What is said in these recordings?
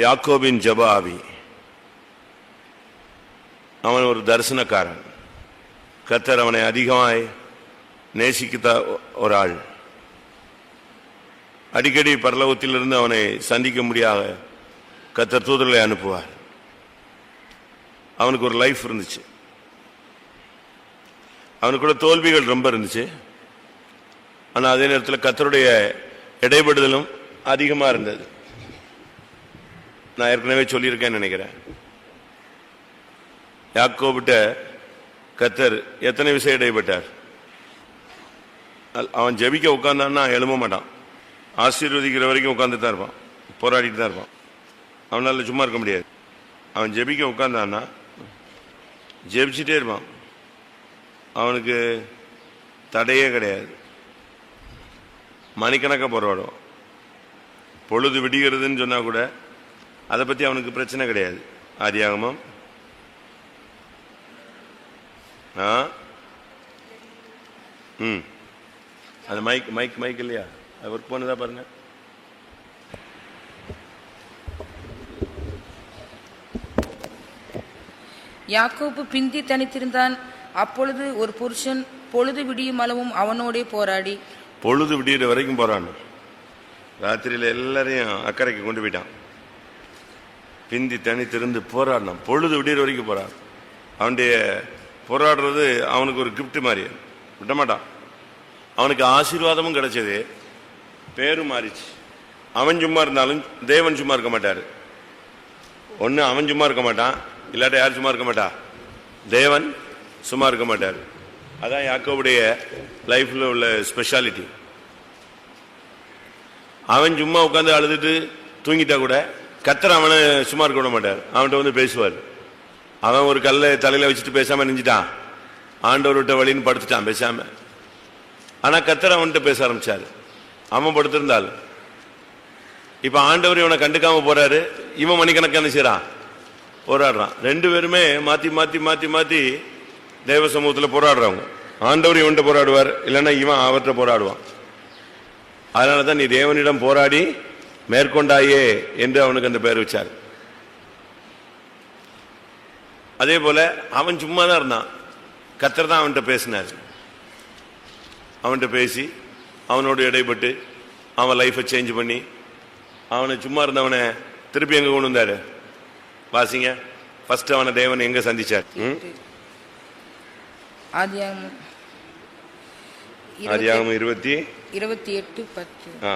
யாக்கோபின் ஜெப ஆவி. அவன் ஒரு தரிசனக்காரன். கர்த்தர் அவனை அதிகமாய் நேசிக்க ஒரு ஆள். அடிக்கடி பரலோகத்திலிருந்து அவனை சந்திக்க முடியாத கர்த்தர் தூதர்களை அனுப்புவார். அவனுக்கு ஒரு லைஃப் இருந்துச்சு. அவனுக்கு கூட தோல்விகள் ரொம்ப இருந்துச்சு. ஆனால் அதே நேரத்தில் கர்த்தருடைய இடைபடுதலும் அதிகமாக இருந்தது. நான் ஏற்கனவே சொல்லியிருக்கேன்னு நினைக்கிறேன். யாக்கோபிட்ட கர்த்தர் எத்தனை விஷயம் இடைப்பட்டார். அவன் ஜெபிக்க உட்கார்ந்தான்னா எழும்ப மாட்டான். ஆசீர்வதிக்கிற வரைக்கும் உட்கார்ந்து தான் இருப்பான், போராடிட்டு தான் இருப்பான். அவனால சும்மா இருக்க முடியாது. அவன் ஜெபிக்க உட்கார்ந்தான்னா ஜெபிச்சுட்டே இருப்பான். அவனுக்கு தடையே கிடையாது. மணிக்கணக்காக போராடுவான். பொழுது விடுகிறதுன்னு சொன்னா கூட அதை பற்றி அவனுக்கு பிரச்சனை கிடையாது. ஆதியாகமம் அது மைக் மைக் மைக் இல்லையா? அது ஒர்க் பண்ணுதா பாருங்க. யாக்கோபு பிந்தி தனித்திருந்தான். அப்பொழுது ஒரு புருஷன் பொழுது விடியும் அளவும் அவனோடே போராடி. பொழுது விடிகிற வரைக்கும் போறான். ராத்திரியில எல்லாரையும் அக்கறைக்கு கொண்டு போயிட்டான். பிந்தி தனித்திருந்து போராடினான். பொழுது விடிகிற வரைக்கும் போறான். அவனுடைய போராடுறது அவனுக்கு ஒரு கிஃப்ட் மாதிரி, விட மாட்டான். அவனுக்கு ஆசீர்வாதமும் கிடைச்சது, பேரும் மாறிச்சு. அவன் சும்மா இருந்தாலும் தேவன் சும்மா இருக்க மாட்டாரு. ஒன்று அவன் சும்மா இருக்க மாட்டான், இல்லாட்ட யார் சும்மா இருக்க மாட்டா? தேவன் சும்மா இருக்க மாட்டார். அதான் யாக்கோபுடைய லைஃப்ல உள்ள ஸ்பெஷாலிட்டி. அவன் சும்மா உட்காந்து அழுதுட்டு தூங்கிட்டா கூட கர்த்தர் அவனை சும்மா இருக்க விட மாட்டார். அவன்கிட்ட வந்து பேசுவார். அவன் ஒரு கல்லை தலையில வச்சுட்டு பேசாம நெஞ்சிட்டான், ஆண்டவர் விட்ட வழின்னு படுத்துட்டான் பேசாம. ஆனா கர்த்தர் அவன்கிட்ட பேச ஆரம்பிச்சாரு. அவன் படுத்திருந்தாள். இப்ப ஆண்டவர் இவனை கண்டுக்காம போறாரு. இவன் மணிக்கணக்கான செய்றான், போராடுறான். ரெண்டு பேருமே மாத்தி மாத்தி மாத்தி மாத்தி தேவ சமூகத்தில் போராடுறவங்க. ஆண்டவர் இவன்கிட்ட போராடுவார், இல்லைன்னா இவன் அவர்கிட்ட போராடுவான். அதனாலதான் நீ தேவனிடம் போராடி மேற்கொண்டாயே என்று அவனுக்கு அந்த பெயர் வச்சார். அதே போல அவன் சும்மா தான் இருந்தான். கர்த்தர் தான் அவன்கிட்ட பேசினார். அவன்கிட்ட பேசி அவனோடு இடைப்பட்டு அவன் லைஃபை சேஞ்ச் பண்ணி அவனை சும்மா இருந்தவனை திருப்பி எங்க கொண்டு வந்தாரு வாசிங்க. ஃபர்ஸ்ட் அவனை தேவன் எங்க சந்திச்சார்? ஆதியாகமம் 28:10.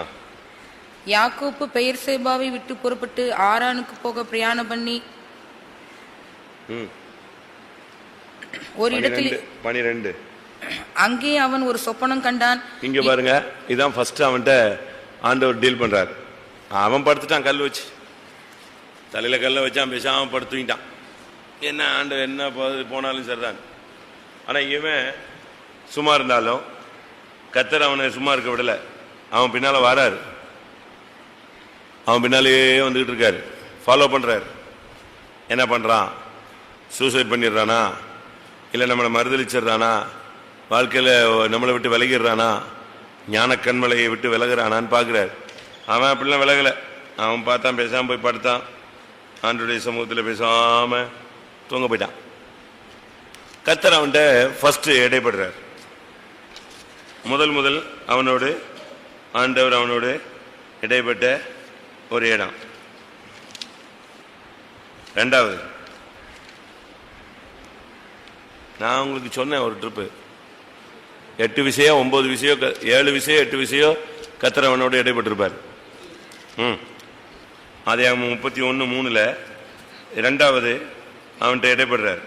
யாக்கோப்பு பெயர்சேபாவை விட்டு புறப்பட்டு ஆரானுக்கு போக பிரயாணம் பண்ணி ஒரு இடத்தில் 12 அங்கே அவன் ஒரு சொப்பனம் கண்டான். இங்க பாருங்க, இதான் ஃபர்ஸ்ட் அவன்கிட்ட ஆண்டவர் டீல் பண்றாரு. அவன் படுத்துட்டான், கல் வச்சு தலையில கல்ல வச்சான், பேசாம படுத்துக்கிட்டான். என்ன ஆண்டவர் என்ன போனாலும் சரிதான். ஆனா இவன் சும்மா இருந்தாலும் கர்த்தர் அவனை சும்மா இருக்க விடல. அவன் பின்னால வராரு, அவன் பின்னாலேயே வந்துகிட்டு இருக்காரு, ஃபாலோ பண்றாரு. என்ன பண்றான்? சூசைட் பண்ணிடுறானா, இல்லை நம்மளை மறுதளிச்சிடுறானா, வாழ்க்கையில் நம்மளை விட்டு விலகிடுறானா, ஞான கண்மலையை விட்டு விலகிறானான்னு பார்க்குறாரு. அவன் அப்படிலாம் விலகலை. அவன் பார்த்தான், பேசாமல் போய் படுத்தான், ஆண்டவருடைய சமூகத்தில் பேசாமல் தூங்க போயிட்டான். கர்த்தர் அவன்கிட்ட ஃபர்ஸ்ட் இடைப்படுறார். முதல் அவனோடு ஆண்டவர் அவனோடு இடைப்பட்ட ஒரு இடம். ரெண்டாவது, நான் உங்களுக்கு சொன்னேன் ஒரு ட்ரிப்பு, 8 விஷயம் 9 விஷயம் 7 விஷயம் 8 விஷயம் கர்த்தர் அவனோடு இடைப்பட்டிருப்பார். அதே 31:3 ரெண்டாவது அவன்கிட்ட இடைப்படுறார்.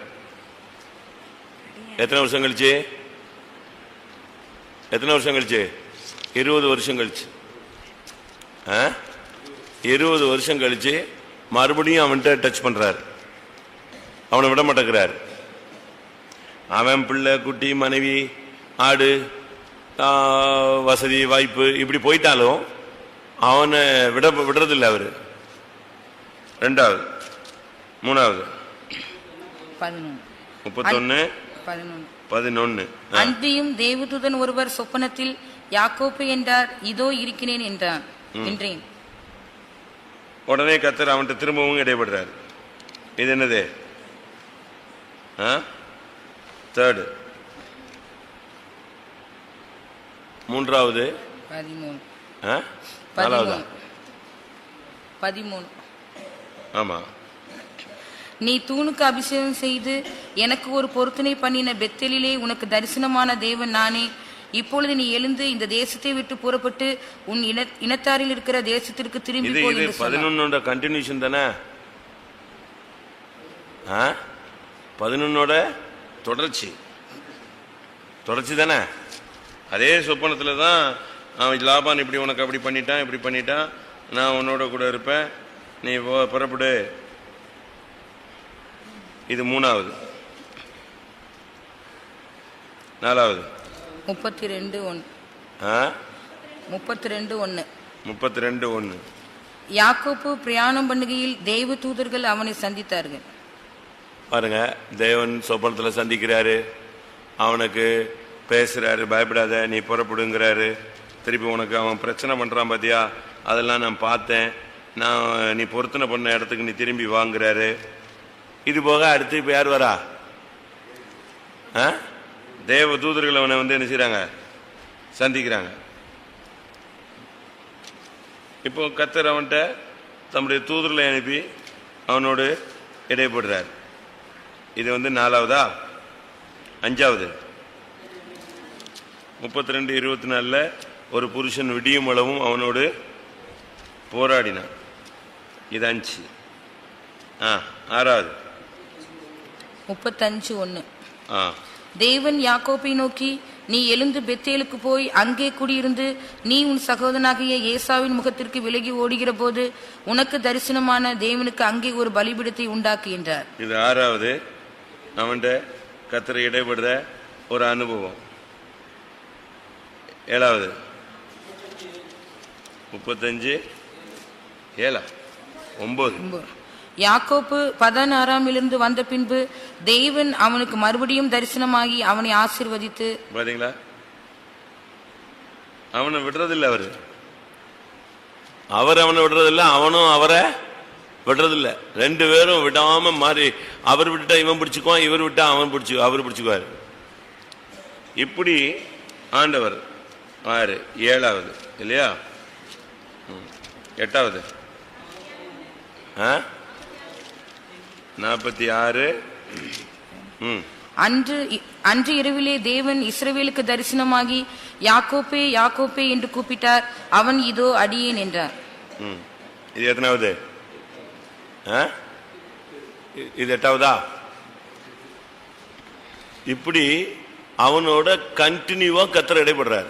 எத்தனை வருஷம் கழிச்சு? 20 வருஷம் கழிச்சு. 20 வருஷம் கழிச்சு மறுபடியும் அவன்கிட்ட டச் பண்றாரு. அவனை விட மாட்டேங்கிறார். அவன் பிள்ளை குட்டி மனைவி ஆடு வசதி வாய்ப்பு இப்படி போயிட்டாலும் அவனை விடுறதில்லை அவரு. ரெண்டாவது, மூணாவது 31:11. அன்றியும் தேவதூதன் ஒருவர் சொப்பனத்தில் யாக்கோப்பு என்றார். இதோ இருக்கிறேன் என்றேன். உடனே கர்த்தர் அவன்கிட்ட திரும்பவும் இடைப்படுறார். இது என்னது? தேர்டு. மூன்றாவது 13. ஆமா. நீ தூணுக்கு அபிஷேகம் செய்து எனக்கு ஒரு பொருத்தனை பண்ணின பெத்தேலிலே உனக்கு தரிசனமான தேவன் நானே. இப்பொழுது நீ எழுந்து இந்த தேசத்தை விட்டு புறப்பட்டு உன் இனத்தாரில் இருக்கிற தேசத்திற்கு திரும்பி போய் என்று சொன்னார். 11 கண்டினியூஷன் தானே? 11 தொடர்ச்சி தானே? அதே சொப்பனத்தில் தான் அவன் லாபான் இப்படி உனக்கு அப்படி பண்ணிட்டான், இப்படி பண்ணிட்டான், நான் உன்னோட கூட இருப்பேன், நீ புறப்படு. இது 3வது. 4வது 32:1. யாக்கோப்பு பிரயாணம் பண்ணுகையில் தேவ தூதர்கள் அவனை சந்தித்தார்கள். பாருங்க, தேவன் சொப்பனத்தில் சந்திக்கிறாரு, அவனுக்கு பேசுறாரு, பயப்படாத நீ புறப்படுங்கிறாரு. திருப்பி உனக்கு அவன் பிரச்சனை பண்றான் பாத்தியா, அதெல்லாம் நான் பார்த்தேன், நான் நீ பொருத்தனை பண்ண இடத்துக்கு நீ திரும்பி வாங்குறாரு. இது போக அடுத்து இப்ப யார் வரா? தேவ தூதர்கள் அவனை என்ன செய்யறாங்க? சந்திக்கிறாங்க. இப்போ கர்த்தர் அவன்கிட்ட தம்முடைய தூதர்களை அனுப்பி அவனோடு இடைப்படுறார். இது 4வதா? 5வது 32:24 ஒரு புருஷன் விடியும் அளவும் அவனோடு போராடினான். இது 5. 6வது 35:1. தேவன் யாக்கோப்பை நோக்கி, நீ எழுந்து பெத்தேலுக்கு போய் அங்கே குடியிருந்து நீ உன் சகோதரனாகிய ஏசாவின் முகத்திற்கு விலகி ஓடுகிற போது உனக்கு தரிசனமான தேவனுக்கு அங்கே ஒரு பலிபீடத்தை உண்டாக்கு என்றார். இது 6வது அவன்கிட்ட கர்த்தர் இடைபடுற ஒரு அனுபவம். 7வது 35:7-9. யாக்கோப்பு பதனாராமிலிருந்து வந்த பின்பு தேவன் அவனுக்கு மறுபடியும் தரிசனமாகி அவனை ஆசீர்வதித்து, பாத்தீங்களா, அவனை விடுறதில்லை. அவர் அவனை விடுறதில்லை, அவனும் அவரை விடுறதில்லை. 2 பேரும் விடாம மாறி, அவர் விட்டுட்டா இவன் பிடிச்சுக்குவான், இவர் விட்டா அவன் அவர் பிடிச்சுக்குவார். இப்படி ஆண்டவர் 6. 7வது இல்லையா? 8வது 46. அன்று இரவிலே தேவன் இஸ்ரவேலுக்கு தரிசனமாகி யாக்கோப்பே யாக்கோப்பே என்று கூப்பிட்டார். அவன் இதோ அடியேன் என்றார். இது எத்தனாவது? இது 8வதா? இப்படி அவனோட கண்டினியூவா கர்த்தர் இடைப்படுறார்.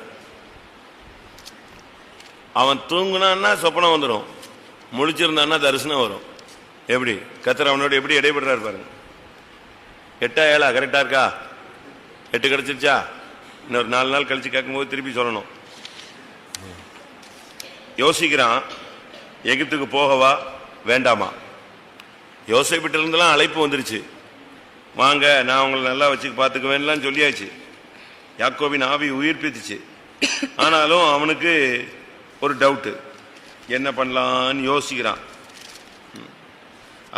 அவன் தூங்குனான்னா சொப்பனம் வந்துடும், முழிச்சிருந்தான்னா தரிசனம் வரும். எப்படி கர்த்தர் அவனோட எப்படி இடைப்படுறாரு பாருங்க. 8 7 கரெக்டா இருக்கா? 8 கிடைச்சிருச்சா? இன்னொரு 4 நாள் கழிச்சு கேட்கும்போது திருப்பி சொல்லணும். யோசிக்கிறான், எகிப்துக்கு போகவா வேண்டாமா? யோசேப்பிட்ட இருந்தெல்லாம் அழைப்பு வந்துருச்சு, வாங்க நான் உங்களை நல்லா வச்சு பார்த்துக்குவேன்லாம் சொல்லியாச்சு. யாக்கோபின் ஆவி உயிர்ப்பித்துச்சு. ஆனாலும் அவனுக்கு ஒரு டவுட்டு, என்ன பண்ணலான்னு யோசிக்கிறான்.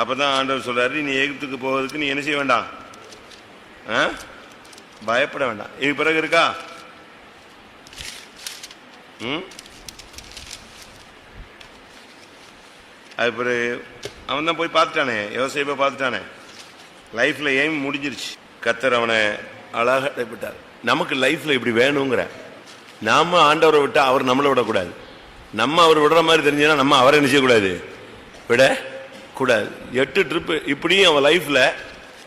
அப்பதான் ஆண்டவர் சொல்றாரு, நீ எகிப்துக்கு போவதுக்கு நீ என்ன செய்ய வேண்டாம், பயப்பட வேண்டாம். இது பிறகு இருக்கா? அது பிறகு அவன் தான் போய் பார்த்துட்டானே, யோசேப்பை பார்த்துட்டானே, லைஃப்ல எய்ம் முடிஞ்சிருச்சு. கர்த்தர் அவனை அழகாக இடைப்பட்டார். நமக்கு லைஃப்ல இப்படி வேணுங்கிற, நாம ஆண்டவரை விட்டா அவர் நம்மளை விடக்கூடாது. நம்ம அவர் விடுற மாதிரி தெரிஞ்சதுன்னா நம்ம அவரை என்ன செய்யக்கூடாது, விட கூடாது. 8 ட்ரிப்பு இப்படியும் அவன் லைஃப்ல.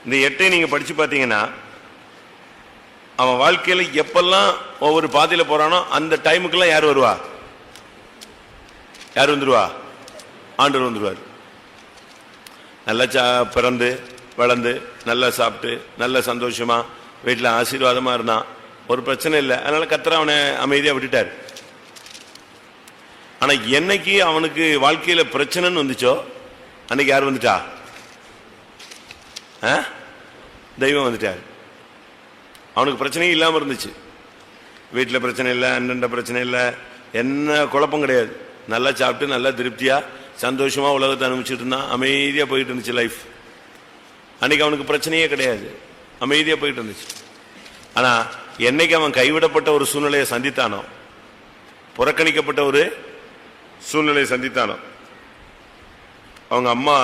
இந்த 8 நீங்க படிச்சு பார்த்தீங்கன்னா அவன் வாழ்க்கையில எப்பெல்லாம் ஒவ்வொரு பாதையில போறானோ அந்த டைமுக்கெல்லாம் யார் வருவா? யார் வந்துருவா? ஆண்டவர் வந்துருவார். நல்லா பிறந்து வளர்ந்து நல்லா சாப்பிட்டு நல்ல சந்தோஷமா வீட்டில் ஆசீர்வாதமா இருந்தான், ஒரு பிரச்சனை இல்லை. அதனால கர்த்தர் அவனை அமைதியா விட்டுட்டார். ஆனா என்னைக்கு அவனுக்கு வாழ்க்கையில பிரச்சனைன்னு வந்துச்சோ அன்னைக்கு யார் வந்துட்டா? தெய்வம் வந்துட்டார். அவனுக்கு பிரச்சனையும் இல்லாம இருந்துச்சு. வீட்டில் பிரச்சனை இல்லை, அண்ணன் பிரச்சனை இல்லை, என்ன குழப்பம் கிடையாது. நல்லா சாப்பிட்டு நல்லா திருப்தியா சந்தோஷமா உலகத்தை அனுபவிச்சுட்டு இருந்தான். அமைதியா போயிட்டு இருந்துச்சு லைஃப். அன்னைக்கு அவனுக்கு பிரச்சனையே கிடையாது, அமைதியா போயிட்டு இருந்துச்சு. ஆனா என்னைக்கு அவன் கைவிடப்பட்ட ஒரு சூழ்நிலையை சந்தித்தானோ, புறக்கணிக்கப்பட்ட ஒரு சூழ்நிலையை சந்தித்தானோ, அவங்க அம்மா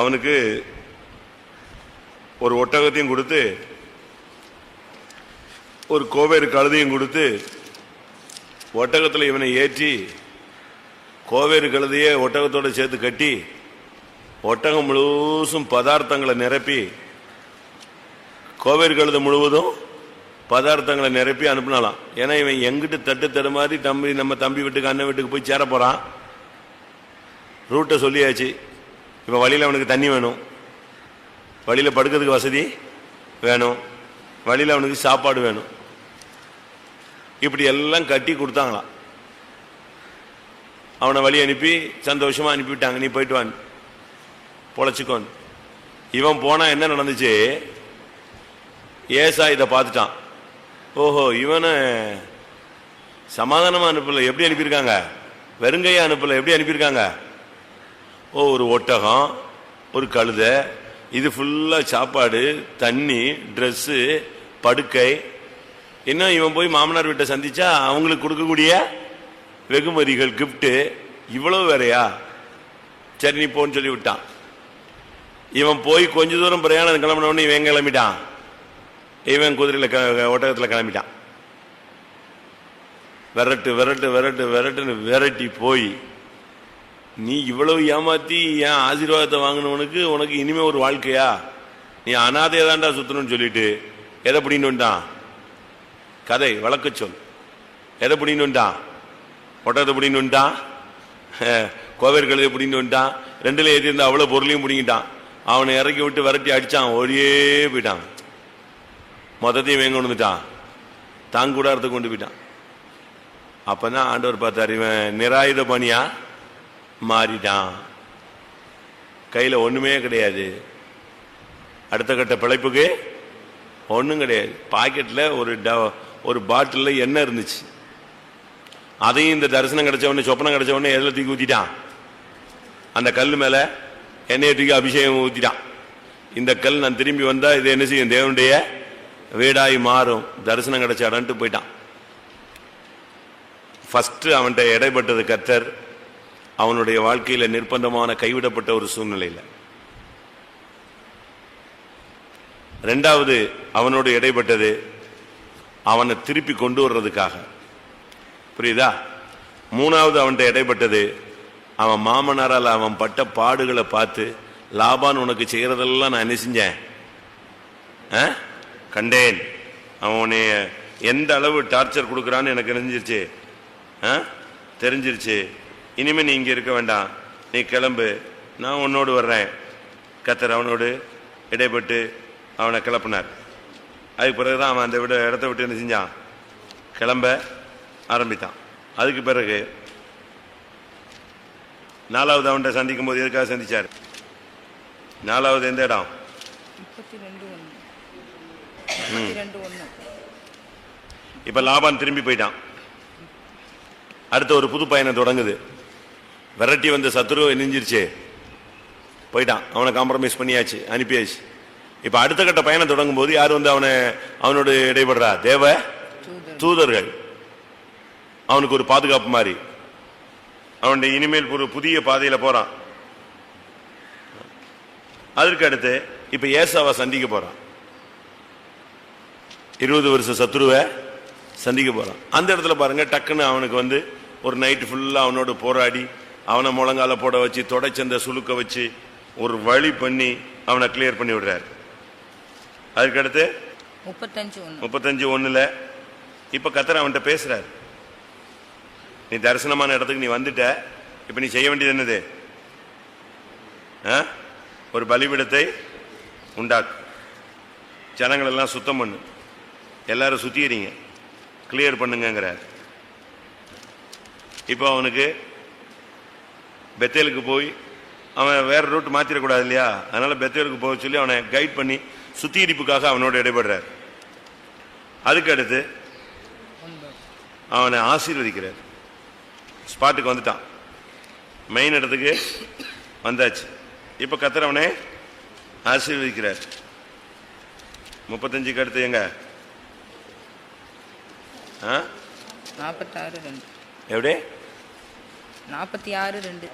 அவனுக்கு ஒரு ஒட்டகத்தையும் கொடுத்து ஒரு கோவேறு கழுதையும் கொடுத்து ஒட்டகத்தில் இவனை ஏற்றி கோவேறு கழுதையே ஒட்டகத்தோடு சேர்த்து கட்டி ஒட்டகம் முழுவதும் பதார்த்தங்களை நிரப்பி கோவேறு கழுதை முழுவதும் பதார்த்தங்களை நிரப்பி அனுப்பினாலாம். ஏன்னா இவன் எங்கிட்டு தட்டு தடுமாறி நம்ம தம்பி வீட்டுக்கு அண்ணன் வீட்டுக்கு போய் சேர போறான். ரூட்டை சொல்லியாச்சு. இப்போ வழியில் அவனுக்கு தண்ணி வேணும், வழியில் படுக்கிறதுக்கு வசதி வேணும், வழியில் அவனுக்கு சாப்பாடு வேணும். இப்படி எல்லாம் கட்டி கொடுத்தாங்களாம். அவனை வழி அனுப்பி சந்தோஷமா அனுப்பிவிட்டாங்க. நீ போயிட்டு வான், பொழைச்சிக்கோன். இவன் போனா என்ன நடந்துச்சு? ஏசா இதை பார்த்துட்டான். ஓஹோ, இவனை சமாதானமா அனுப்பல, எப்படி அனுப்பியிருக்காங்க? வெறுங்கையா அனுப்பல, எப்படி அனுப்பியிருக்காங்க? ஓ, ஒரு ஒட்டகம், ஒரு கழுதை, இது ஃபுல்லா சாப்பாடு, தண்ணி, ட்ரெஸ்ஸு, படுக்கை. இன்னும் இவன் போய் மாமனார் வீட்டை சந்திச்சா அவங்களுக்கு கொடுக்கக்கூடிய வெகுமதிகள், கிஃப்ட், இவ்வளவு வேறையா? சரி நீ போன்னு சொல்லி விட்டான். இவன் போய் கொஞ்ச தூரம் பிரயாணம் கிளம்பினவொடனே இவன் கிளம்பிட்டான். இவன் குதிரையில் ஒட்டகத்தில் கிளம்பிட்டான். விரட்டு விரட்டு விரட்டு விரட்டுன்னு விரட்டி போய், நீ இவ்வளவு ஏமாத்தி என் ஆசீர்வாதத்தை வாங்கினவனுக்கு உனக்கு இனிமே ஒரு வாழ்க்கையா? நீ அனாதையை தாண்டா சுத்தணும்னு சொல்லிட்டு எதை பிடின்னு வந்துட்டான்? கதை வழக்க சொல். எதை பிடின்னு வந்துட்டான்? ஒட்டகத்தை பிடின்னு வந்துட்டான், கோவேறு கழுதை பிடின்னு வந்துட்டான். ரெண்டுல ஏற்றி இருந்தா அவ்வளவு பொருளையும் பிடிங்கிட்டான். அவனை இறக்கி விட்டு விரட்டி அடிச்சான், ஓடியே போயிட்டான். மொத்தத்தையும் வேங்க வந்துட்டான், தாங்கூடாரத்துக்கு கொண்டு போயிட்டான். அப்பதான் ஆண்டவர் பார்த்தார், இவன் நிராயுத பணியா மாறிட்டான், கையில ஒண்ணுமே கிடையாது, அடுத்த கட்ட பிழைப்புக்கு ஒண்ணும் கிடையாது. பாக்கெட்ல ஒரு பாட்டில் எண்ணெய் இருந்துச்சு. அதையும் இந்த தரிசனம் கிடைச்ச உடனே, சொப்பனம் கிடைச்ச உடனே எதில் தூக்கி ஊத்திட்டான்? அந்த கல் மேல எண்ணெயை தூக்கி அபிஷேகம் ஊத்திட்டான். இந்த கல் நான் திரும்பி வந்தா இது என்ன செய்யும்? தேவனுடைய வீடாய் மாறும். தரிசனம் கிடைச்ச இடம்ட்டு போயிட்டான். ஃபர்ஸ்ட் அவன்கிட்ட இடைப்பட்டது கர்த்தர். அவனுடைய வாழ்க்கையில நிர்பந்தமான கைவிடப்பட்ட ஒரு சூழ்நிலையில. ரெண்டாவது அவனோடு இடைப்பட்டது அவனை திருப்பி கொண்டு வர்றதுக்காக. புரியுதா? மூணாவது அவன்கிட்ட இடைப்பட்டது அவன் மாமனாரால் அவன் பட்ட பாடுகளை பார்த்து, லாபான் உனக்கு செய்யறதெல்லாம் நான் என்ன செஞ்சேன்? கண்டேன். அவனை எந்த அளவு டார்ச்சர் கொடுக்குறான்னு எனக்கு தெரிஞ்சிருச்சு, தெரிஞ்சிருச்சு. இனிமே நீ இங்க இருக்க வேண்டாம், நீ கிளம்பு, நான் உன்னோடு வர்றேன். கர்த்தர் அவனோடு இடைப்பட்டு அவனை கிளப்பினார். அதுக்கு பிறகுதான் அவன் அந்த இடத்த விட்டு என்ன செஞ்சான்? கிளம்ப ஆரம்பித்தான். அதுக்கு பிறகு நாலாவது அவன்கிட்ட சந்திக்கும் போது எதுக்காக சந்திச்சார்? நாலாவது எந்த இடம்? இப்ப லாபான் திரும்பி போயிட்டான். அடுத்த ஒரு புது பயணம் தொடங்குது. விரட்டி வந்த சத்துரு நெஞ்சிருச்சு, போயிட்டான். அவனை காம்ப்ரமைஸ் பண்ணியாச்சு, அனுப்பியாச்சு. இப்ப அடுத்த கட்ட பயணம் தொடங்கும் போது யார் வந்து அவனோடு இடைபடுறா? தேவ தூதர்கள். அவனுக்கு ஒரு பாதுகாப்பு மாதிரி. அவனுடைய இனிமேல் ஒரு புதிய பாதையில போறான். அதற்கு அடுத்து இப்ப ஏசாவை சந்திக்க போறான். 20 வருஷ சத்துருவை சந்திக்க போறான். அந்த இடத்துல பாருங்க, டக்குன்னு அவனுக்கு வந்து ஒரு நைட்டு ஃபுல்லா அவனோடு போராடி அவனை முழங்கால போட வச்சு தொடச்சந்த சுழுக்க வச்சு ஒரு வழி பண்ணி அவனை கிளியர் பண்ணி விடுறாரு. அதுக்கடுத்து 35:1 இப்ப கர்த்தர் அவன்கிட்ட பேசுறாரு. நீ தரிசனமான இடத்துக்கு நீ வந்துட்ட, இப்ப நீ செய்ய வேண்டியது என்னது? ஒரு பலிபீடத்தை உண்டாக்கு, ஜனங்கள் எல்லாம் சுத்தம் பண்ணு, எல்லாரும் சுத்திக்கிறீங்க, கிளியர் பண்ணுங்கிறார். இப்போ அவனுக்கு பெத்தேலுக்கு போய், அவன் வேற ரூட் மாத்திரக்கூடாது இல்லையா, அதனால பெத்தேலுக்கு போக சொல்லி அவனை கைட் பண்ணி சுத்திகரிப்புக்காக அவனோட இடைபடுறார். அதுக்கு அடுத்து அவனை ஆசீர்வதிக்கிறார். ஸ்பாட்டுக்கு வந்துட்டான். மெயின் இடத்துக்கு வந்தாச்சு. இப்ப கர்த்தர் அவனை ஆசீர்வதிக்கிறார். 35க்கு அடுத்து எங்க 46:2 எப்படி 46:2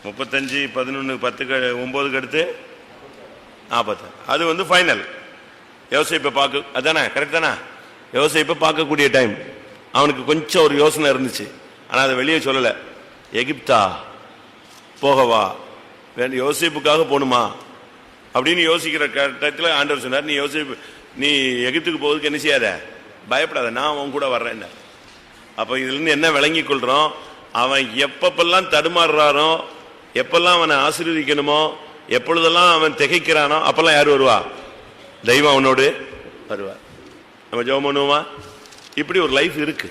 35 11 10 9க்கு அடுத்து 40. அது வந்து ஃபைனல். யோசேப்பை பார்க்க, அதானே கரெக்ட் தானே? யோசேப்பை பார்க்கக்கூடிய டைம். அவனுக்கு கொஞ்சம் ஒரு யோசனை இருந்துச்சு, ஆனால் அதை வெளியே சொல்லலை. எகிப்தா போகவா, யோசேப்புக்காக போகணுமா அப்படின்னு யோசிக்கிற கட்டத்தில் ஆண்டவர் சொன்னார், நீ யோசேப்பு, நீ எகிப்துக்கு போவதுக்கு என்ன செய்யாத, பயப்படாத, நான் அவன் கூட வர்றேன். அப்போ இதுலேருந்து என்ன விளங்கி கொள்றோம்? அவன் எப்பப்பெல்லாம் தடுமாறுறானோ, எப்பெல்லாம் அவனை ஆசீர்வதிக்கணுமோ, எப்பொழுதெல்லாம் அவன் திகைக்கிறானோ, அப்பெல்லாம் யார் வருவா? தெய்வம் அவனோடு வருவார். நம்ம ஜெபம் பண்ணுவோமா? இப்படி ஒரு லைஃப் இருக்கு,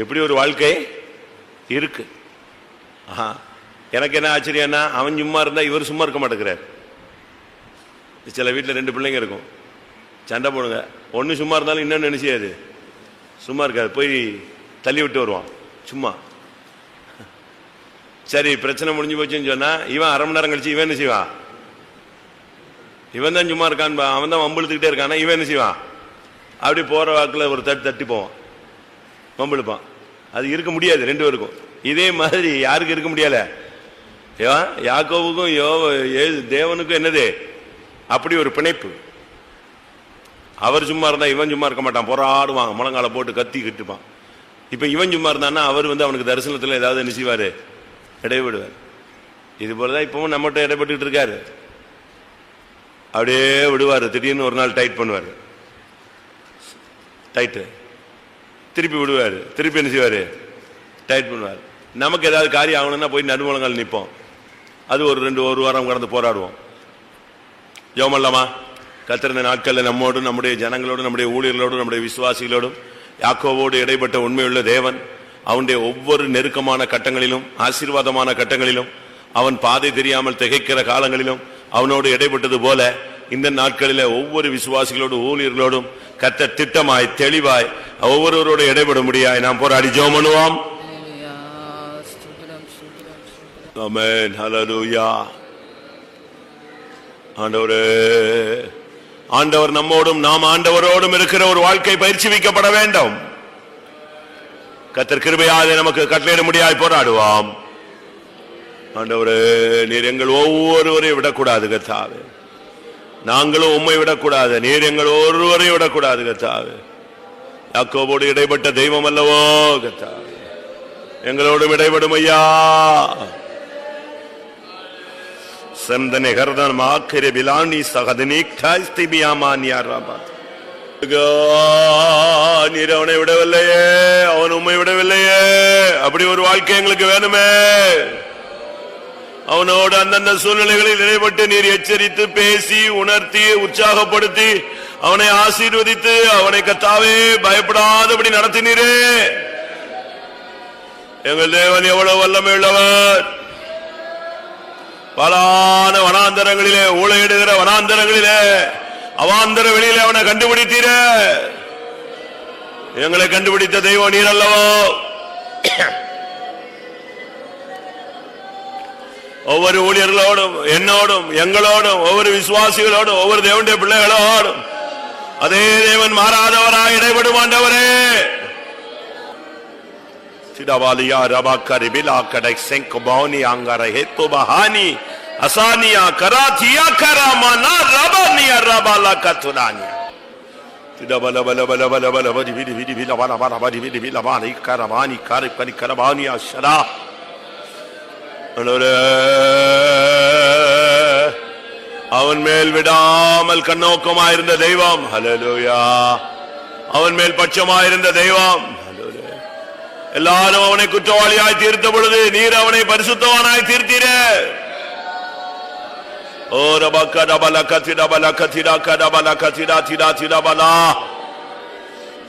இப்படி ஒரு வாழ்க்கை இருக்கு. எனக்கு என்ன ஆச்சரியம்னா, அவன் சும்மா இருந்தா இவர் சும்மா இருக்க மாட்டேங்கிறார். சில வீட்டில் 2 பிள்ளைங்க இருக்கும், சண்டை போடுங்க. ஒன்று சும்மா இருந்தாலும் இன்னொன்று நினைச்சியாது சும்மா இருக்காது, போய் தள்ளி விட்டு வருவான் சும்மா. சரி பிரச்சனை முடிஞ்சு போச்சுன்னு சொன்னா இவன் அரை மணி நேரம் கழிச்சு இவன் என்ன செய்வான்? இவன் தான் சும்மா இருக்கான், அவன் தான் வம்பிழுத்துக்கிட்டே இருக்கானா, இவன் என்ன செய்வான்? அப்படி போற வாக்குல ஒரு தட்டி போவான், வம்பிழுப்பான். அது இருக்க முடியாது 2 பேருக்கும். இதே மாதிரி யாருக்கு இருக்க முடியல? யாக்கோவுக்கும் தேவனுக்கும் என்னது அப்படி ஒரு பிணைப்பு. அவர் சும்மா இருந்தா இவன் சும்மா இருக்க மாட்டான், போராடுவான், முழங்கால போட்டு கத்தி கட்டுப்பான். இப்ப இவன் சும்மா இருந்தான்னா அவர் வந்து அவனுக்கு தரிசனத்தில் ஏதாவது என்ன செய்வாரு? இடைவிடுவார். இது போலதான் இப்பவும் நம்மகிட்ட இடைப்பட்டு இருக்காரு. அப்படியே விடுவாரு, திடீர்னு ஒரு நாள் டைட் பண்ணுவாரு, டைட்டு திருப்பி விடுவாரு, திருப்பி என்ன செய்வாரு? டைட் பண்ணுவார். நமக்கு ஏதாவது காரியம் ஆகணும்னா போய் நடுமுழங்கால் நிற்போம். அது ஒரு வாரம் கடந்து போராடுவோம். ஜெபமல்லாமா? கர்த்தர் இந்த நாட்களில் நம்மோடும், நம்முடைய ஜனங்களோடும், நம்முடைய ஊழியர்களோடும், நம்முடைய விசுவாசிகளோடும், யாக்கோவோடு இடைப்பட்ட உண்மையுள்ள தேவன் அவனுடைய ஒவ்வொரு நெருக்கமான கட்டங்களிலும், ஆசீர்வாதமான கட்டங்களிலும், அவன் பாதை தெரியாமல் திகைக்கிற காலங்களிலும் அவனோடு இடைப்பட்டது போல இந்த நாட்களில் ஒவ்வொரு விசுவாசிகளோடு ஊழியர்களோடும் கர்த்தர் திட்டமாய் தெளிவாய் ஒவ்வொருவரோடு இடைப்பட முடியாய் நாம் போராடி ஜெபம் பண்ணுவோம். ஆமென், ஹல்லேலூயா. ஆண்டவரே, ஆண்டவர் நம்மோடும் நாம் ஆண்டவரோடும் இருக்கிற ஒரு வாழ்க்கை பயிற்சி வைக்கப்பட வேண்டும். கர்த்தர் கிருபையாலே நமக்கு கட்டளையிட முடியாய் போராடுவோம். ஆண்டவரே, நீர் எங்கள் ஒவ்வொருவரையும் விடக்கூடாது கர்த்தாவே. நாங்களும் உம்மை விடக்கூடாது, நீர் எங்கள் ஒருவரையும் விடக்கூடாது கர்த்தாவே. யாக்கோபோடு இடைப்பட்ட தெய்வம் அல்லவோ கர்த்தாவே, எங்களோடும் இடைப்படும் ஐயா. சந்தனே கர்தன் மாக்கரே பிலானி சகதனிக் தாஸ்தி பியாமானியா ரபாத். நீர் அவனை விடவில்லையே, அவன் உம்மை விடவில்லையே. அப்படி ஒரு வாழ்க்கை எங்களுக்கு வேணுமே. அவனோடு அந்தந்த சூழ்நிலைகளில் இடைப்பட்டு நீர் எச்சரித்து பேசி உணர்த்தி உற்சாகப்படுத்தி அவனை ஆசீர்வதித்து அவனை கர்த்தாவே பயப்படாதபடி நடத்தினீரே. எங்கள் தேவன் எவ்வளவு வல்லமை உள்ளவர். பலான வனாந்தரங்களிலே, ஊழையிடுகிற வனாந்தரங்களிலே, அவாந்தர வெளியிலே அவனை கண்டுபிடித்தீர. எங்களை கண்டுபிடித்த தெய்வம் நீர் அல்லவோ. ஒவ்வொரு ஊழியர்களோடும், என்னோடும், எங்களோடும், ஒவ்வொரு விசுவாசிகளோடும், ஒவ்வொரு தேவனுடைய பிள்ளைகளோடும் அதே தேவன் மாறாதவராய் இடைபடும் ஆண்டவரே. சிடவாலியா ரபாக்கரி பிலாக்கடை செங்கபானி அங்கர ஹேத்து பஹானி அசானியா கராத்தியா கராமனா ரபானியா ரபாலா கத்துனானியா சிடபல பல பல பல பல பதி விதி விதி வில பல பல பதி விதி வில பானி கரபானி கரிப்பனி கரபானியா ஷரா. அவன் மேல் விடாமல் கண்ணோக்கமாயிருந்த தெய்வம், ஹல்லேலூயா. அவன் மேல் பட்சமாயிருந்த தெய்வம், ஹல்லேலூயா. எல்லாரும் அவனை குற்றவாளியாய் தீர்த்த பொழுது நீர் அவனை பரிசுத்தவானாய் தீர்த்தீர. ஓ ரபக ரபல கதிரா பல கதிரா கடபல கதிரா திரா திரா பலா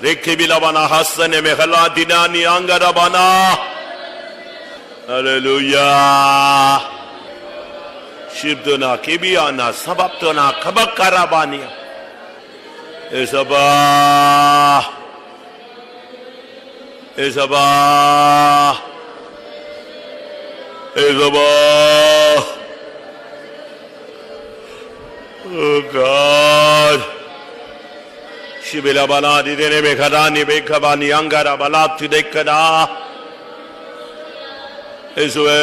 ரெக்கிபிலவனா ஹஸ்ஸனே மெஹலா தினானி அங்கரபனா. ஹல்லேலூயா. ஷிப்துனா கிபியானா சபப்துனா கபக்கரபானியா. ஏசபா, ஏசபா, ஏகோபா. Oh God. Shibila bala didene mekhadani bekhabani angara bala tidekada. இயேசுவே,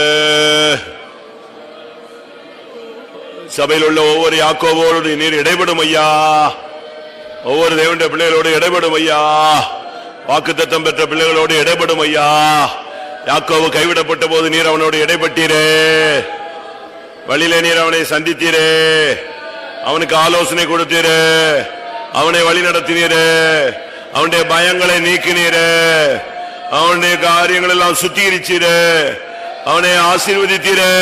சபையில் உள்ள ஒவ்வொரு யாக்கோவோடு நீர் இடைபடும் ஐயா. ஒவ்வொரு தேவனுடைய பிள்ளைகளோடு இடைபடும் ஐயா. வாக்குத்தத்தம் பெற்ற பிள்ளைகளோடு இடைபடும் ஐயா. யாக்கோவு கைவிடப்பட்ட போது நீர் அவனோடு இடைப்பட்டீரே. வழியிலே நீர் அவனை சந்தித்தீரே. அவனுக்கு ஆலோசனை கொடுத்தீரே. அவனை வழி நடத்தினீரே. அவனுடைய பயங்களை நீக்கினீரே. அவனுடைய காரியங்கள் எல்லாம் சுத்திகரிச்சீரே. அவனை ஆசீர்வதித்தீரே.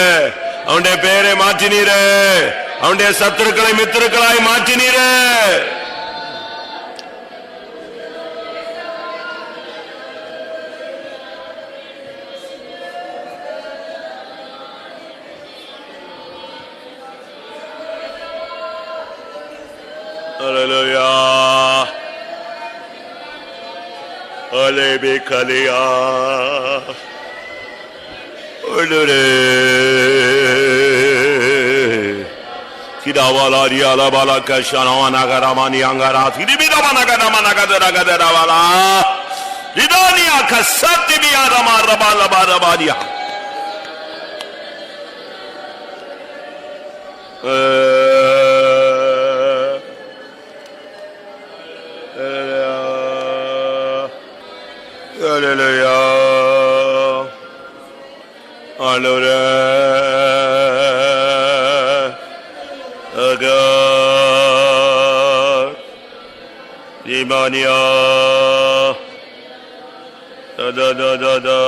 அவனுடைய பெயரை மாற்றினீரே. அவனுடைய சத்துருக்களை மித்திருக்களாய் மாற்றினீரே. Hallelujah. Alebekalia. Olure. Tidawala diala bala kashana wanagara mani angara. Tidibida wanagara managara gadara wala. Tidania kasati biara marabala barabadia. Hallelujah. Hallelujah. God. Imania. Da da da da da.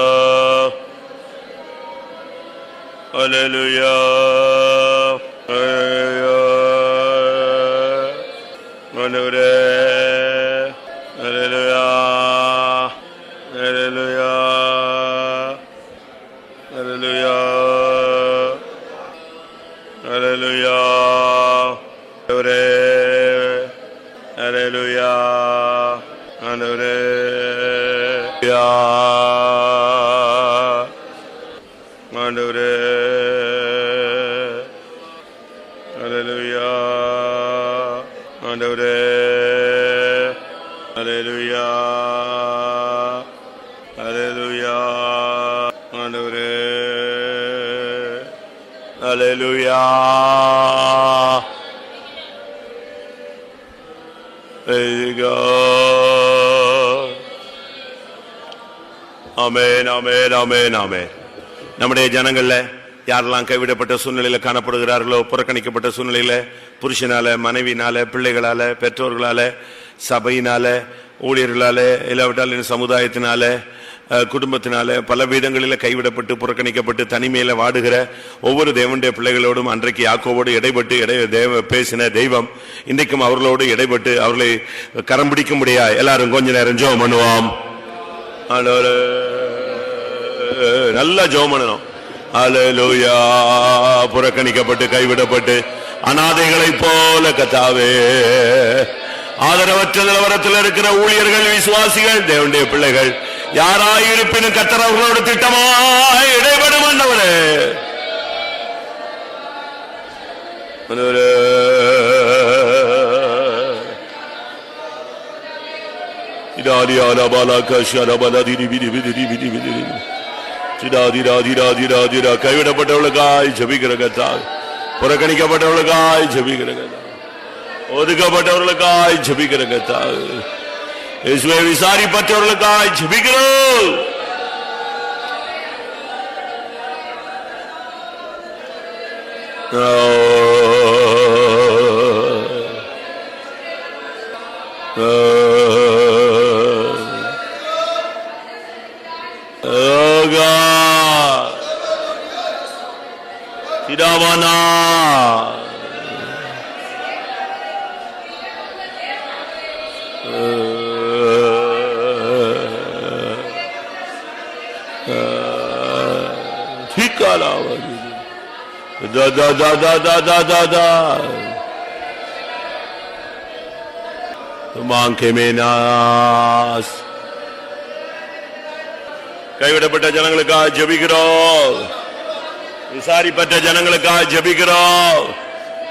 Hallelujah. Hallelujah. Hallelujah. Hallelujah. Hallelujah. Hallelujah. Hallelujah. Hallelujah. Hallelujah. Hallelujah. Hallelujah. Hallelujah. Hallelujah. Praise God. Amen, amen, amen, amen. நம்முடைய ஜனங்கள்ல யாரெல்லாம் கைவிடப்பட்ட சூழ்நிலையில காணப்படுகிறார்களோ, புறக்கணிக்கப்பட்ட சூழ்நிலையில புருஷனால, மனைவினால, பிள்ளைகளால, பெற்றோர்களால, சபையினால, ஊழியர்களால, இல்லாவிட்டால் சமுதாயத்தினால, குடும்பத்தினால பல வீதங்களில கைவிடப்பட்டு புறக்கணிக்கப்பட்டு தனிமையில வாடுகிற ஒவ்வொரு தேவனுடைய பிள்ளைகளோடும் அன்றைக்கு யாக்கோவோடு இடைப்பட்டு பேசின தெய்வம் இன்றைக்கும் அவர்களோடு இடைப்பட்டு அவர்களை கரம் பிடிக்க முடியா. எல்லாரும் கொஞ்ச நேரம் ஜெபம் பண்ணுவோம். நல்ல ஜெபம் பண்ணணும். அல்லேலூயா. புறக்கணிக்கப்பட்டு கைவிடப்பட்டு அநாதைகளை போல கர்த்தாவே, ஆதரவற்ற நிலவரத்தில் இருக்கிற ஊழியர்கள், விசுவாசிகள், தேவனுடைய பிள்ளைகள் யாராயிருப்பினும் கர்த்தர் அவர்களோடு திட்டமாய் இடைபடும் ஆண்டவரே. கைவிடப்பட்டவர்களுக்காய் ஜெபிக்கிற கர்த்தாவே, புறக்கணிக்கப்பட்டவர்களுக்காய் ஜெபிக்கிற கர்த்தாவே, ஒதுக்கப்பட்டவர்களுக்காய் ஜெபிக்கிற கர்த்தாவே, இயேசுவை விசாரிப்பட்டவர்களுக்காய் ஜெபிக்கிறோம். சிதாவானா da da da da da da da da மாங்கேமேனாஸ். கைவிடப்பட்ட ஜனங்களுக்காக ஜெபிக்கிறோம். விசாரிப்பட்ட ஜனங்களுக்காக ஜெபிக்கிறோம்.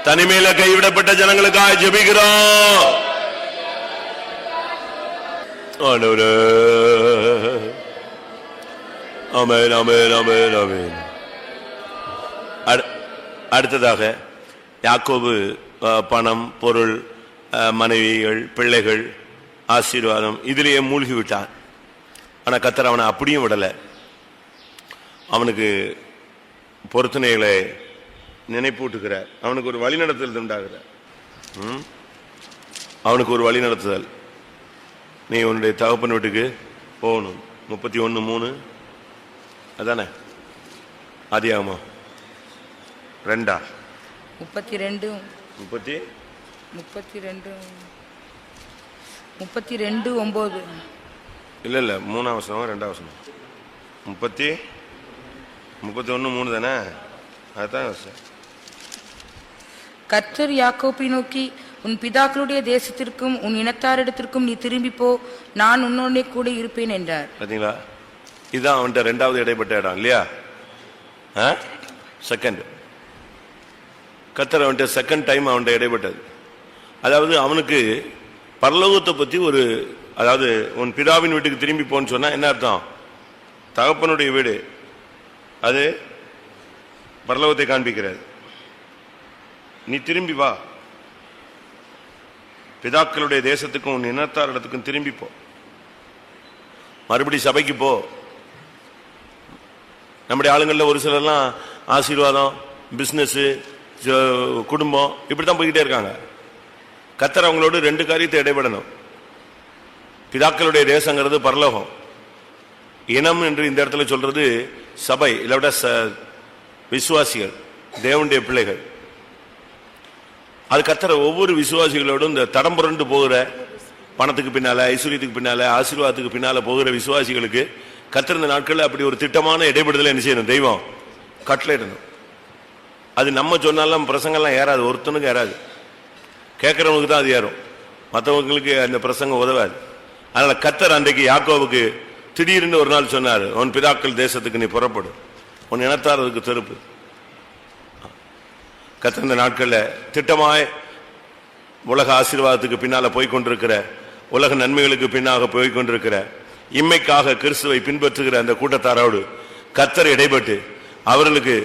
தனிமையில கைவிடப்பட்ட ஜனங்களுக்காக ஜெபிக்கிறோம். ஆண்டவரே, ஆமென், ஆமென், ஆமென், ஆமென். அடுத்ததாக யாக்கோபு பணம், பொருள், மனைவிகள், பிள்ளைகள், ஆசீர்வாதம் இதிலேயே மூழ்கி விட்டான். ஆனா கர்த்தர் அவனை அப்படியும் விடல. அவனுக்கு பொருத்தனைகளை நினைப்பூட்டுகிறார். அவனுக்கு ஒரு வழிநடத்துதல் உண்டாகிறார். அவனுக்கு ஒரு வழிநடத்துதல். நீ உன்னுடைய தகப்பன் வீட்டுக்கு போகணும். 31:3 அதானே? ஆதியாகமோ 2 32 9 இல்ல 3ஆம் வசனம் 2ஆம் வசனம் 31:3 தானே? அதுதான். கர்த்தர் யாக்கோபை நோக்கி, உன் பிதாக்களுடைய தேசத்திற்கும் உன் இனத்தாரிடத்திற்கும் நீ திரும்பி போ, நான் உன்னோடே கூட இருப்பேன் என்றார். பாத்தீங்களா? இதுதான் அவன்கிட்ட 2வது இடைப்பட்ட இடம் இல்லையா? செகண்ட். கர்த்தர் அவன்கிட்ட செகண்ட் டைம் அவன்கிட்ட இடைப்பட்டது. அதாவது அவனுக்கு பரலோகத்தை பத்தி ஒரு, அதாவது உன் பிதாவின் வீட்டுக்கு திரும்பி போன்னு சொன்னா என்ன அர்த்தம்? தகப்பனுடைய வீடு அது பரலோகத்தை காண்பிக்கிறது. நீ திரும்பி வா, பிதாக்களுடைய தேசத்துக்கும் உன் இனத்தார் இடத்துக்கும் திரும்பி போ, மறுபடி சபைக்கு போ. நம்முடைய ஆளுங்கள்ல ஒரு சிலர்லாம் ஆசீர்வாதம், பிசினஸ், குடும்பம் இப்படித்தான் போய்கிட்டே இருக்காங்க. கர்த்தர் அவங்களோடு 2 காரியத்தை இடைபடணும். பிதாக்களுடைய தேசங்கிறது பரலோகம், இனம் என்று இந்த இடத்துல சொல்றது சபை, இல்ல விசுவாசிகள், தேவனுடைய பிள்ளைகள். அது கர்த்தர் ஒவ்வொரு விசுவாசிகளோடும் இந்த தடம் புரண்டு போகிற, பணத்துக்கு பின்னால, ஐஸ்வர்யத்துக்கு பின்னால, ஆசீர்வாதத்துக்கு பின்னால போகிற விசுவாசிகளுக்கு கர்த்தர் இந்த நாட்களில் அப்படி ஒரு திட்டமான இடைபெடுதலை என்ன செய்யணும்? தெய்வம் கட்டளையிடணும். அது நம்ம சொன்னாலும் பிரசங்கம்லாம் ஏறாது, ஒருத்தனுக்கு ஏறாது, கேட்கறவங்களுக்கு தான் அது ஏறும், மற்றவங்களுக்கு அந்த பிரசங்கம் உதவாது. அதனால கர்த்தர் அன்றைக்கு யாக்கோவுக்கு திடீர்னு ஒரு நாள் சொன்னார், உன் பிதாக்கள் தேசத்துக்கு நீ புறப்படு, உன் இனத்தார் அதுக்கு தெருப்பு. கர்த்தர் இந்த நாட்களில் திட்டமாய் உலக ஆசீர்வாதத்துக்கு பின்னால போய்கொண்டிருக்கிற, உலக நன்மைகளுக்கு பின்னாக போய்கொண்டிருக்கிற, இம்மைக்காக கிறிஸ்துவை பின்பற்றுகிற அந்த கூட்டத்தாரோடு கர்த்தர் இடைப்பட்டு அவர்களுக்கு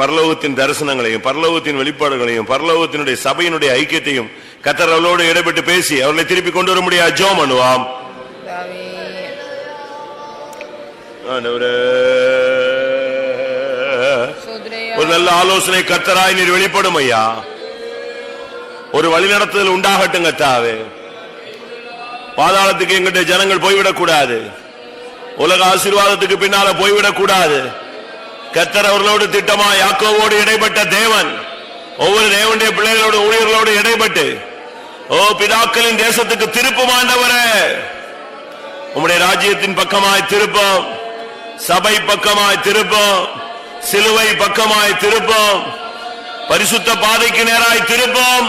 பரலோகத்தின் தரிசனங்களையும், பரலோகத்தின் வெளிப்பாடுகளையும், பரலோகத்தினுடைய சபையினுடைய ஐக்கியத்தையும் கர்த்தர் அவர்களோடு இடைப்பட்டு பேசி அவர்களை திருப்பி கொண்டு வர முடியாது. ஜெபம் பண்ணுவோம். ஒரு நல்ல ஆலோசனை கர்த்தராய் நீர் வெளிப்படும் ஐயா. ஒரு வழிநடத்துதல் உண்டாகட்டும் கர்த்தாவே. பாதாளத்துக்கு எங்கிட்ட ஜனங்கள் போய்விடக் கூடாது, உலக ஆசீர்வாதத்துக்கு பின்னால போய்விடக் கூடாது. கர்த்தர் அவர்களோடு திட்டமா யாக்கோவோடு இடைப்பட்ட தேவன் ஒவ்வொரு தேவனுடைய பிள்ளைகளோடு ஊழியர்களோடு இடைப்பட்டு, ஓ பிதாக்களின் தேசத்துக்கு திருப்பும் ஆண்டவரே, உம்முடைய ராஜ்யத்தின் பக்கமாய் திருப்போம், சபை பக்கமாய் திருப்போம், சிலுவை பக்கமாய் திருப்போம், பரிசுத்த பாதைக்கு நேராய் திருப்போம்.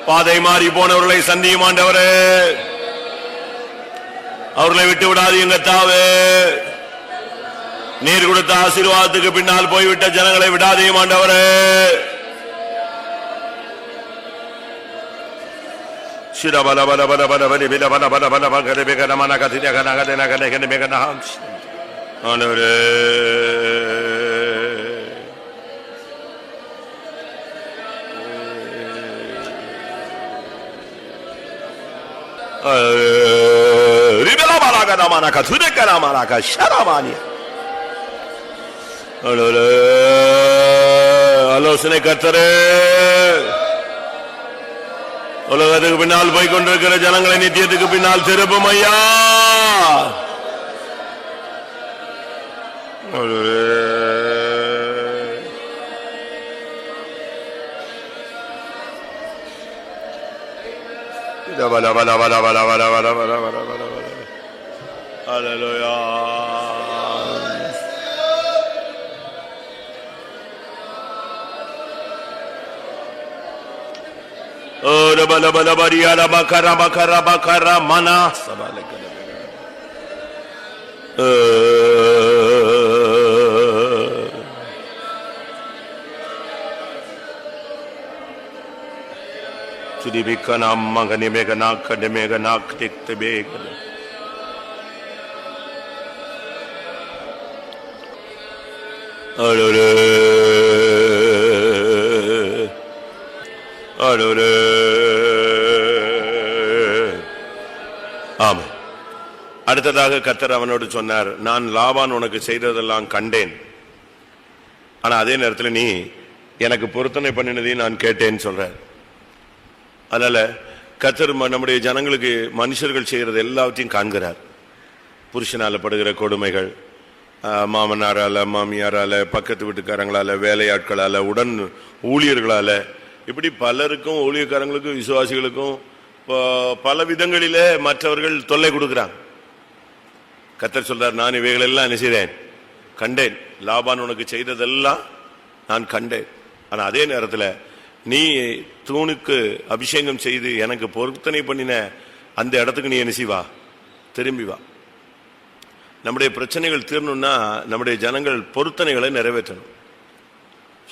பாதை மாறி போனவர்களை சந்தியும் ஆண்டவரே, அவர்களை விட்டு விடாதீங்க தாவே. நீர் கொடுத்த ஆசீர்வாதத்துக்கு பின்னால் போய்விட்ட ஜனங்களை விடாதீங்க ஆண்டவரே. ஆலோசனை கர்த்தரே, உலகத்துக்கு பின்னால் போய்கொண்டிருக்கிற ஜனங்களை நித்தியத்துக்கு பின்னால் திருப்பும் ஐயா. Sudibika Mangani Meganak, the Meganak, take the big. ஆமென். அடுத்ததாக கர்த்தர் அவனோடு சொன்னார், நான் லாபான் உனக்கு செய்ததெல்லாம் கண்டேன், ஆனா அதே நேரத்தில் நீ எனக்கு பொருத்தனை பண்ணினதையும் நான் கேட்டேன்னு சொல்றார். அதனால கர்த்தர் நம்முடைய ஜனங்களுக்கு மனுஷர்கள் செய்யறது எல்லாவற்றையும் காண்கிறார். புருஷனால படுகிற கொடுமைகள், மாமனாரால, மாமியாரால, பக்கத்து வீட்டுக்காரங்களால, வேலையாட்களால, உடன் ஊழியர்களால, இப்படி பலருக்கும், ஊழியக்காரங்களுக்கும் விசுவாசிகளுக்கும் பல விதங்களிலே மற்றவர்கள் தொல்லை கொடுக்கிறாங்க. கர்த்தர் சொல்றார், நான் இவைகள் எல்லாம் என்ன செய்தேன், கண்டேன். லாபான் உனக்கு செய்ததெல்லாம் நான் கண்டேன். ஆனா அதே நேரத்தில் நீ தூணுக்கு அபிஷேகம் செய்து எனக்கு பொருத்தனை பண்ணின அந்த இடத்துக்கு நீ என்ன செய்வா, திரும்பி வா. நம்முடைய பிரச்சனைகள் தீரணும்னா நம்முடைய ஜனங்கள் பொருத்தனைகளை நிறைவேற்றணும்.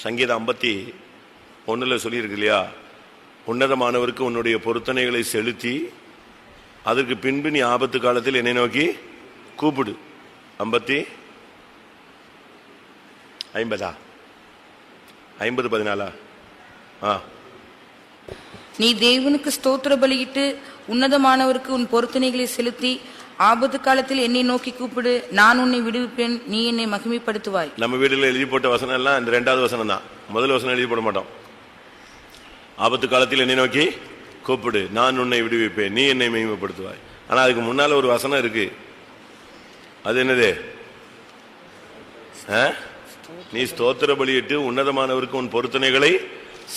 சங்கீதம் 51 சொல்லியிருக்கு இல்லையா, உன்னதமானவருக்கு உன்னுடைய பொருத்தனைகளை செலுத்தி அதற்கு பின்பு நீ ஆபத்து காலத்தில் என்னை நோக்கி கூப்பிடு. 50:14 நீ தேவனுக்கு ஸ்தோத்திர பலியிட்டு உன்னதமானவருக்கு உன் பொருத்தனைகளை செலுத்தி ஆபத்து காலத்தில் என்னை நோக்கி கூப்பிடு, நான் உன்னை விடுவிப்பேன், நீ என்னை மகிமைப்படுத்துவாய். நம்ம வீடுல எழுதி போட்ட வசனம் எல்லாம் இந்த 2வது வசனம் தான். முதல் வசனம் எழுதி போட மாட்டோம். ஆபத்து காலத்தில் என்னை நோக்கி கூப்பிடு, நான் உன்னை விடுவிப்பேன், நீ என்னை மகிமைப்படுத்துவாய். ஆனா அதுக்கு முன்னால ஒரு வசனம் இருக்கு. அது என்னது? நீ ஸ்தோத்திர பலியிட்டு உன்னதமானவருக்கு உன் பொருத்தனைகளை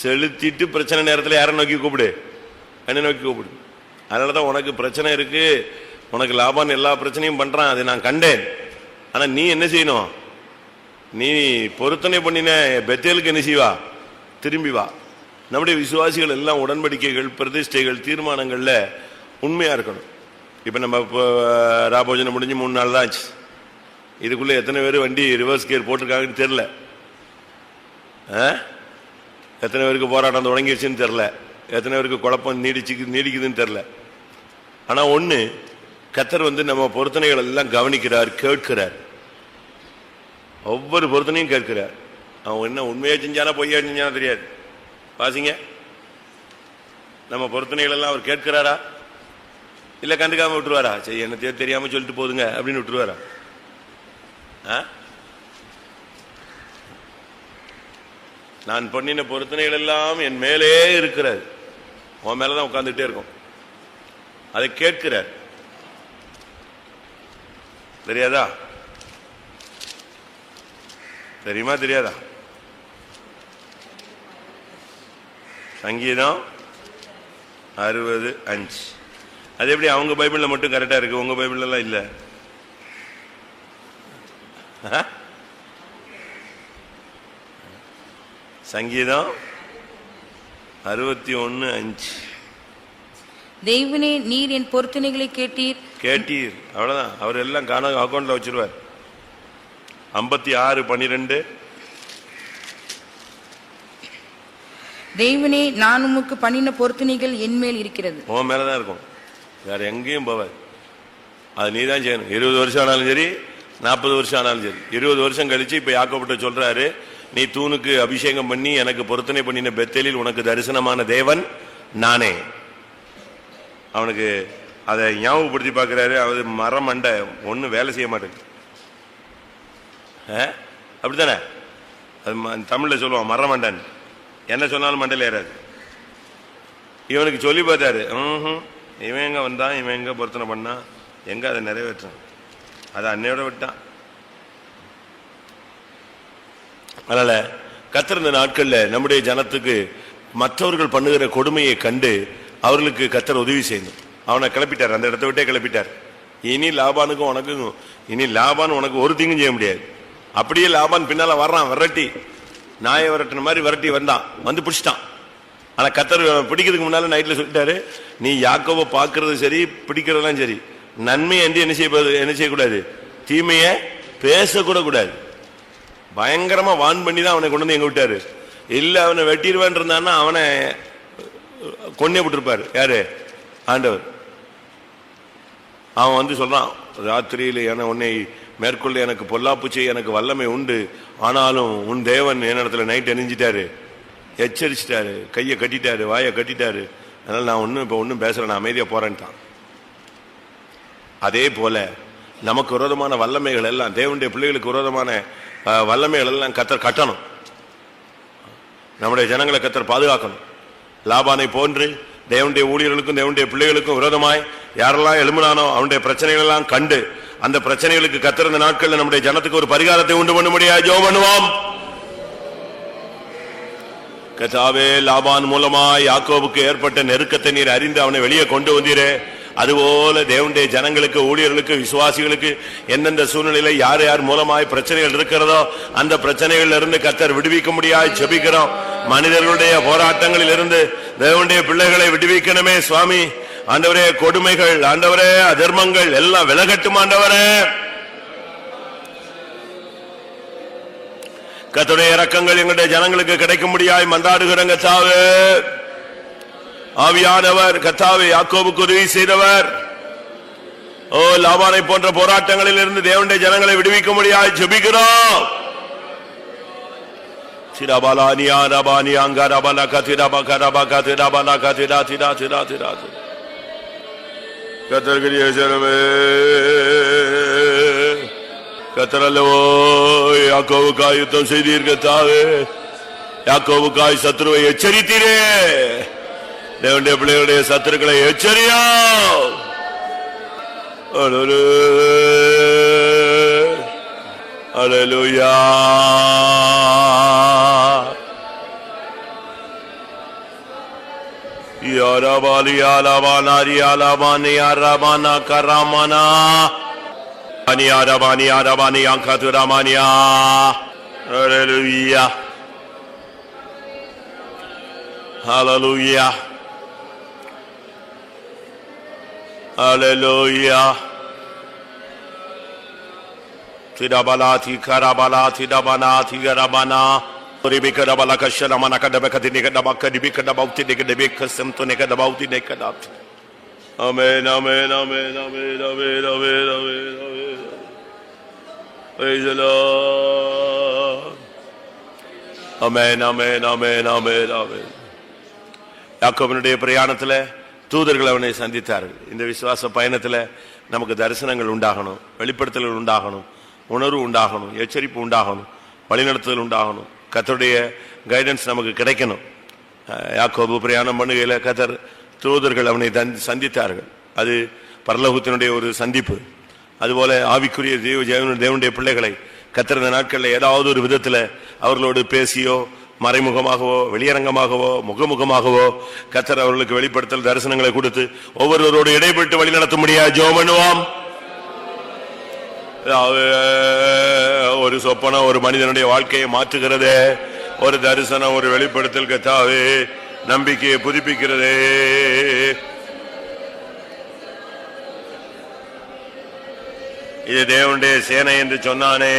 செலுத்திட்டு பிரச்சனை நேரத்தில் யாரை நோக்கி கூப்பிடு, என்னை நோக்கி கூப்பிடு. அதனாலதான் உனக்கு பிரச்சனை இருக்கு, உனக்கு லாபான் எல்லா பிரச்சனையும் பண்றான், அதை நான் கண்டேன். ஆனா நீ என்ன செய்யணும், நீ பொருத்தனை பண்ணின பெத்தேலுக்கு என்ன செய்வா, திரும்பி வா. நம்முடைய விசுவாசிகள் எல்லாம் உடன்படிக்கைகள், பிரதிஷ்டைகள், தீர்மானங்கள்ல உண்மையா இருக்கணும். இப்ப நம்ம ராபோஜனம் முடிஞ்சு 3 நாள் தான் ஆச்சு. இதுக்குள்ள எத்தனை பேர் வண்டி ரிவர்ஸ் கியர் போட்டிருக்காங்கன்னு தெரியல, எத்தனை பேருக்கு போராட்டம் தொடங்கிடுச்சுன்னு தெரியல, எத்தனை பேருக்கு குழப்பம் நீடிக்குதுன்னு தெரியல. ஆனா ஒண்ணு, கர்த்தர் நம்ம பொருத்தனைகள் எல்லாம் கவனிக்கிறார், கேட்கிறார். ஒவ்வொரு பொருத்தனையும் கேட்கிறார். அவன் என்ன உண்மையா செஞ்சானா பொய்யா செஞ்சானா தெரியாது. வாசிங்க, நம்ம பொருத்தனைகள் எல்லாம் அவர் கேட்கிறாரா, இல்ல கண்டுக்காம விட்டுருவாரா? சரி, என்ன தெரியாம சொல்லிட்டு போதுங்க அப்படின்னு விட்டுருவாரா? நான் பண்ணின பொருத்தனைகள் எல்லாம் என் மேலே இருக்கிறது, உன் மேலதான் உட்கார்ந்துட்டே இருக்கும். அதை கேட்கிறார். தெரியாதா? தெரியுமா தெரியாதா? சங்கீதம் 60:5. அது எப்படி அவங்க பைபிள்ல மட்டும் கரெக்டா இருக்கு, உங்க பைபிள்ல எல்லாம் இல்ல? சங்கீதம் 61:5. தேவனே, நீர் என் பொருத்தனைகளை கேட்டீர். அவ்வளவுதான். அவர் எல்லாம் அக்கௌண்ட்ல வச்சிருவார். 56:12. தேவனே, நான் உமக்கு பண்ணின பொருத்தனைகள் என் மேல் இருக்கிறது. உன் மேலதான் இருக்கும், வேற எங்கேயும் போவாது. அது நீதான் செய்யணும். 20 வருஷம் ஆனாலும் சரி, 40 வருஷம் ஆனாலும் சரி. 20 வருஷம் கழிச்சு இப்ப யாக்கோபிட்ட சொல்றாரு, நீ தூணுக்கு அபிஷேகம் பண்ணி எனக்கு பொருத்தனை பண்ணின பெத்தேலில் உனக்கு தரிசனமான தேவன் நானே. அவனுக்கு அதை ஞாபகப்படுத்தி பார்க்கிறாரு. அது மரம் மண்டை ஒன்னும் வேலை செய்ய மாட்டேங்குது. அப்படித்தானே அது தமிழ்ல சொல்லுவான், மரம் மண்டன். என்ன சொன்னாலும் மண்டையில் ஏறாது. இவனுக்கு சொல்லி பார்த்தாரு, இவன் எங்க வந்தான், இவன் எங்க பொருத்தனை பண்ணா, எங்க அதை நிறைவேற்றான், அதை அன்னையோட விட்டான். அதனால கர்த்தர் இந்த நாட்கள்ல நம்முடைய ஜனத்துக்கு மற்றவர்கள் பண்ணுகிற கொடுமையை கண்டு அவர்களுக்கு கர்த்தர் உதவி செய்யணும். அவனை கிளப்பிட்டார், அந்த இடத்த விட்டே கிளப்பிட்டார். இனி லாபானுக்கும் உனக்கும், இனி லாபான் உனக்கு ஒரு தீங்கும் செய்ய முடியாது. அப்படியே லாபான் பின்னால வர்றான், விரட்டி நாயை விரட்டின மாதிரி விரட்டி வந்தான், வந்து பிடிச்சிட்டான். ஆனா கர்த்தர் பிடிக்கிறதுக்கு முன்னால நைட்ல சொல்லிட்டாரு, நீ யாக்கோபை பார்க்கறது சரி, பிடிக்கிறதெல்லாம் சரி, நன்மையை என்று என்ன செய்யக்கூடாது, தீமையை பேசக்கூட கூடாது. பயங்கரமா வான் பண்ணி தான் அவனை கொண்டு வந்து எங்க விட்டாரு. இல்ல அவனை வெட்டிடுவான் இருந்தான்னா அவனை கொன்னே விட்டுருப்பாரு. யாரு? ஆண்டவர். அவன் வந்து சொல்றான், ராத்திரியில் உன்னை மேற்கொள்ள எனக்கு பொல்லாப்பு செய்ய எனக்கு வல்லமை உண்டு, ஆனாலும் உன் தேவன் என்னிடத்துல நைட் எரிஞ்சிட்டாரு, எச்சரிச்சிட்டாரு, கையை கட்டிட்டாரு, வாயை கட்டிட்டாரு, அதனால நான் இப்ப ஒன்னும் பேசுறேன், நான் அமைதியா போறேன்ட்டான். அதே போல நமக்கு விரோதமான வல்லமைகள் எல்லாம், தேவனுடைய பிள்ளைகளுக்கு விரோதமான வல்லமைகள் எல்லாம் கத்தர் கட்டணும். நம்முடைய ஜனங்களை கத்தர் பாதுகாக்கணும். லாபானை போன்று தேவனுடைய ஊழியர்களுக்கும் தேவனுடைய பிள்ளைகளுக்கும் விரோதமாய் யாரெல்லாம் எழும்பினானோ அவனுடைய பிரச்சனைகள் எல்லாம் கண்டு அந்த பிரச்சனைகளுக்கு கத்தர் இந்த நாட்கள்ல நம்முடைய ஜனத்துக்கு ஒரு பரிகாரத்தை உண்டு பண்ண முடியாது. ஜெபம் பண்ணுவோம். கர்த்தாவே, லாபான் மூலமாய் யாக்கோபுக்கு ஏற்பட்ட நெருக்கத்தை நீர் அறிந்து அவனை வெளியே கொண்டு வந்தீரே, அதுபோல தேவனுடைய ஜனங்களுக்கு, ஊழியர்களுக்கு, விசுவாசிகளுக்கு எந்தெந்த சூழ்நிலையில யார் யார் மூலமாய் பிரச்சனைகள் இருக்கிறதோ அந்த பிரச்சனைகள்ல இருந்து கர்த்தர் விடுவிக்க முடியாது ஜெபிக்கிறோம். மனிதர்களுடைய போராட்டங்களில் இருந்து தேவனுடைய பிள்ளைகளை விடுவிக்கணுமே சுவாமி. ஆண்டவரே, கொடுமைகள், ஆண்டவரே, அதர்மங்கள் எல்லாம் விலகட்டும் ஆண்டவரே. கர்த்தருடைய இரக்கங்கள் எங்களுடைய ஜனங்களுக்கு கிடைக்க முடியாய் மன்றாடுகிறோம். கர்த்தாவே, ஆவியானவர் கர்த்தாவே யாக்கோபுக்கு உதவி செய்தவர், ஓ லாபானை போன்ற போராட்டங்களில் இருந்து தேவனுடைய ஜனங்களை விடுவிக்க முடியாது ஜெபிக்கிறோம். சிராபாலானியா ரபானியாங்க ரபானா கதிராபா கராபா கதிராபானா கதிரா திரா திரா திரா. கர்த்தருக்கு ஜெயமே. கர்த்தரல்லவோ யாக்கோபுக்காய் யுத்தம் செய்தீர். கர்த்தாவே, யாக்கோபுக்காய் சத்துருவை எச்சரித்தீரே, தேவனுடைய பிள்ளைகளுடைய சத்துருக்களை எச்சரியா. அல்லேலூயா. யாரபாலி யாலபானாரி யாலபானி யாரபானா கராமனா அனியாரபானி யாரபானி யாங்கதுராமானியா. அல்லேலூயா. ஹல்லேலூயா. Hallelujah. Tidabala tikarabala tidabana tigarabana ribikadabala kashalamana kadabakadinekadabaka dibikadabauti nekadabaukasmtunikadabauti nekadat. Amen, amen, amen, amen, amen, amen, amen, amen. Praise the Lord. Amen, amen, amen, amen, amen. யாக்கோபினுடைய பிரயாணத்துல தூதர்கள் அவனை சந்தித்தார்கள். இந்த விசுவாச பயணத்துல நமக்கு தரிசனங்கள் உண்டாகணும், வெளிப்படுத்தல்கள் உண்டாகணும், உணர்வு உண்டாகணும், எச்சரிப்பு உண்டாகணும், வழிநடத்துதல் உண்டாகணும், கர்த்தருடைய கைடன்ஸ் நமக்கு கிடைக்கணும். யாக்கோபு பிரயாணம் பண்ணுகையில கர்த்தர் தூதர்கள் அவனை சந்தித்தார்கள். அது பரலோகத்தினுடைய ஒரு சந்திப்பு. அதுபோல ஆவிக்குரிய தேவனுடைய பிள்ளைகளை கர்த்தர் இந்த நாட்களில் ஏதாவது ஒரு விதத்துல அவர்களோடு பேசியோ மறைமுகமாகவோ வெளியரங்கமாகவோ முகமுகமாகவோ கர்த்தர் அவர்களுக்கு வெளிப்படுத்தல் தரிசனங்களை கொடுத்து ஒவ்வொருவரோடு இடைப்பட்டு வழி நடத்த முடியாது. ஜெபம் பண்ணுவோம். ஒரு சொப்பனம் ஒரு மனிதனுடைய வாழ்க்கையை மாற்றுகிறதே, ஒரு தரிசனம், ஒரு வெளிப்படுத்தல் கர்த்தாவே நம்பிக்கையை புதுப்பிக்கிறதே. இது தேவனுடைய சேனை என்று சொன்னானே.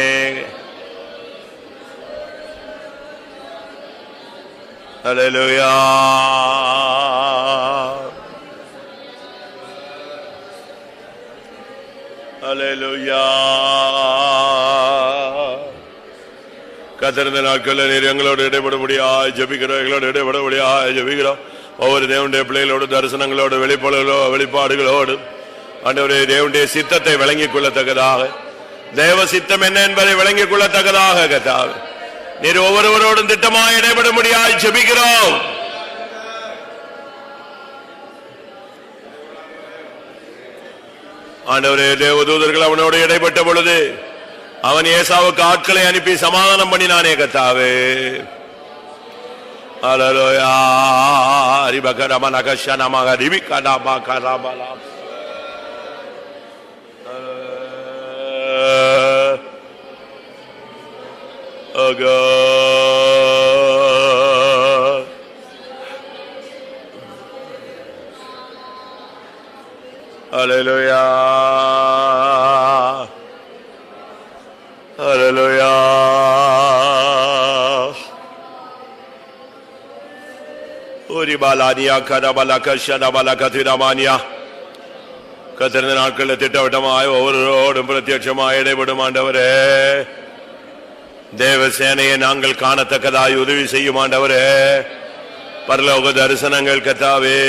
Hallelujah. Hallelujah. கர்த்தர் இந்த நாட்களில் நீர் எங்களோடு இடைபட முடியாது ஜெபிக்கிறோம், எங்களோடு இடைபட முடியாது ஜெபிக்கிறோம். ஒவ்வொரு தேவனுடைய பிள்ளைகளோடு தரிசனங்களோடு வெளிப்பாடுகளோடு ஆண்டவரே தேவனுடைய சித்தத்தை விளங்கிக் கொள்ளத்தக்கதாக, தேவ சித்தம் என்ன என்பதை விளங்கிக் கொள்ளத்தக்கதாக கர்த்தாவே நீர் ஒவ்வொருவரோடும் திட்டமாக இடைபட முடியாது ஜெபிக்கிறோம். ஆண்டவரே, தேவதூதர்கள் அவனோடு இடைப்பட்ட பொழுது அவன் ஏசாவுக்கு ஆட்களை அனுப்பி சமாதானம் பண்ணினானே கர்த்தாவே. அல்லேலூயா. ரிபகரமனகஷனமக ரிபிகடபகரபலா. Oh God. Hallelujah. Hallelujah. Ori பாலானியா கரபலக ஷடபலக திரமானியா. கத்திருந்த நாட்களில் திட்டவட்டமாய் ஒவ்வொருவரோடும் பிரத்யட்சமாய் இடைபடும் ஆண்டவரே. தேவசேனையை நாங்கள் காணத்தக்கதாய் உதவி செய்யும் ஆண்டவரே. பரலோக தரிசனங்கள் கத்தாவே,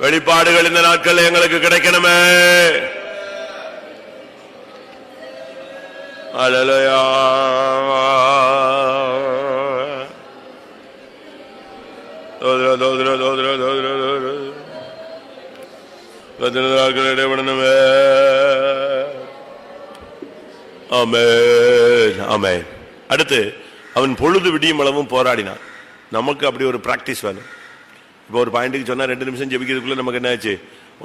வெளிப்பாடுகள் இந்த நாட்கள் எங்களுக்கு கிடைக்கணுமே. அல்லேலூயா. இடைபடணுமே. ஆமென், ஆமென். அடுத்து அவன் பொழுது விடியும் அளவும் போராடினான். நமக்கு அப்படி ஒரு பிராக்டிஸ் வேணும். இப்போ ஒரு பாயிண்ட்டுக்கு சொன்னா 2 நிமிஷம் ஜெபிக்கிறதுக்குள்ள நமக்கு என்ன ஆச்சு?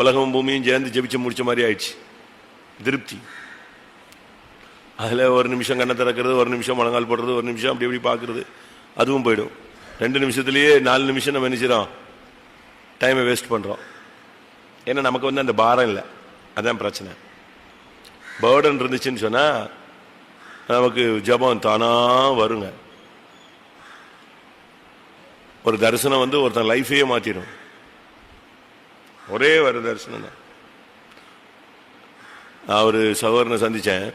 உலகமும் பூமியும் சேர்ந்து ஜெபிச்சு முடிச்ச மாதிரி ஆயிடுச்சு. திருப்தி. அதுல 1 நிமிஷம் கண்ணை திறக்கிறது, 1 நிமிஷம் முழங்கால் போடுறது, 1 நிமிஷம் அப்படி இப்படி பாக்குறது, அதுவும் போயிடும். 2 நிமிஷத்துலயே 4 நிமிஷம் நம்ம நினைச்சிடும் டைமை வேஸ்ட் பண்றோம். ஏன்னா நமக்கு அந்த பாரம் இல்லை. அதான் பிரச்சனை. பேர்டன் இருந்துச்சுன்னு சொன்னா நமக்கு ஜபம் தானா வருங்க. ஒரு தரிசனம் ஒருத்தன் லைஃபையே மாத்திடும். ஒரே ஒரு தரிசனம் தான். நான் ஒரு சகோதரனை சந்திச்சேன்.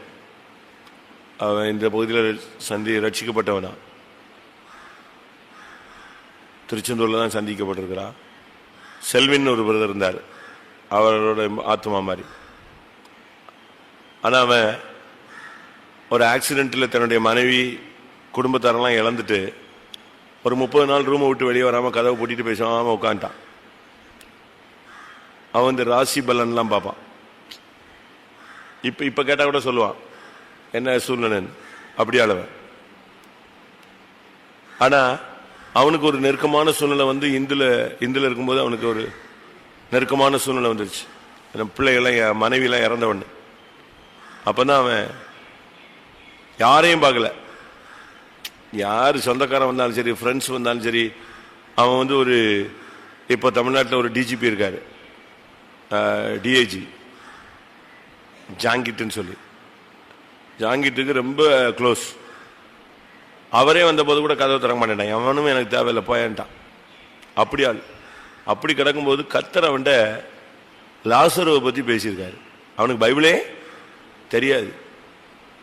அவன் இந்த பகுதியில் ரட்சிக்கப்பட்டவனா. திருச்செந்தூர்ல தான் சந்திக்கப்பட்டிருக்கிறான். செல்வின் ஒரு பிரதர் இருந்தார், அவரோட ஆத்மா மாதிரி. ஆனா அவன் ஒரு ஆக்சிடென்ட்ல தன்னுடைய மனைவி குடும்பத்தாரெல்லாம் இழந்துட்டு ஒரு 30 நாள் ரூமை விட்டு வெளியே வராம கதவை பூட்டிட்டு பேசாம உட்காந்துட்டான். அவன் ராசி பலன்லாம் பார்ப்பான். இப்ப கேட்டா கூட சொல்லுவான் என்ன சூழ்நிலை அப்படி அளவன். ஆனா அவனுக்கு ஒரு நெருக்கமான சூழ்நிலை இந்துல இருக்கும்போது அவனுக்கு ஒரு நெருக்கமான சூழ்நிலை வந்துருச்சு. பிள்ளைகள்லாம் மனைவியெல்லாம் இறந்தவன். அப்பதான் அவன் யாரையும் பார்க்கல. யாரு சொந்தக்காரன் வந்தாலும் சரி, ஃப்ரெண்ட்ஸ் வந்தாலும் சரி, அவன் ஒரு இப்போ தமிழ்நாட்டில் ஒரு டிஜிபி இருக்காரு, டிஐஜி ஜாங்கிட்டுன்னு சொல்லி. ஜாங்கிட்டுக்கு ரொம்ப க்ளோஸ். அவரே வந்தபோது கூட கதவை திறக்க மாட்டேன்ட்டான். அவனும் எனக்கு தேவையில்லை போயான்ட்டான். அப்படி கிடக்கும்போது கர்த்தர் அவன்கிட்ட லாசருவை பற்றி பேசியிருக்காரு. அவனுக்கு பைபிளே தெரியாது.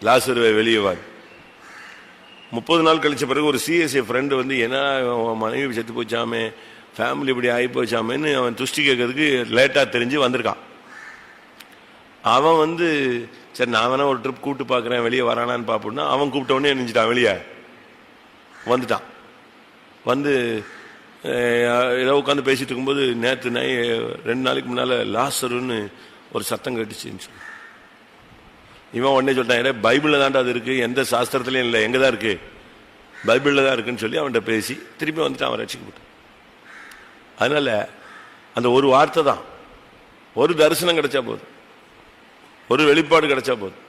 லாசருவை வெளியே வார் 30 நாள் கழிச்ச பிறகு ஒரு சிஎஸ்ஏ ஃப்ரெண்டு ஏன்னா மனைவி செத்து போச்சாமே, ஃபேமிலி இப்படி ஆகி போச்சாமேன்னு அவன் துஷ்டி கேட்கறதுக்கு லேட்டாக தெரிஞ்சு வந்திருக்கான். அவன் சரி நான் வேணா ஒரு ட்ரிப் கூப்பிட்டு பார்க்குறேன், வெளியே வரானான்னு பார்ப்போம்னா அவன் கூப்பிட்ட உடனே நினைச்சிட்டான், வெளியே வந்துட்டான். ஏதோ உட்காந்து பேசிட்டு இருக்கும்போது நேற்று 2 நாளைக்கு முன்னால லாசருன்னு ஒரு சத்தம் கேட்டுச்சுன்னு சொல்லி இவன் உடனே சொல்லிட்டான், பைபிளில் தான்டா அது இருக்கு, எந்த சாஸ்திரத்துலையும் இல்லை, எங்கே தான் இருக்கு, பைபிளில் தான் இருக்குன்னு சொல்லி அவன்கிட்ட பேசி திருப்பி வந்துட்டு அவன் ரட்சிக்கப்பட்டான். அதனால அந்த ஒரு வார்த்தை தான், ஒரு தரிசனம் கிடைச்சா போதும், ஒரு வெளிப்பாடு கிடைச்சா போதும்,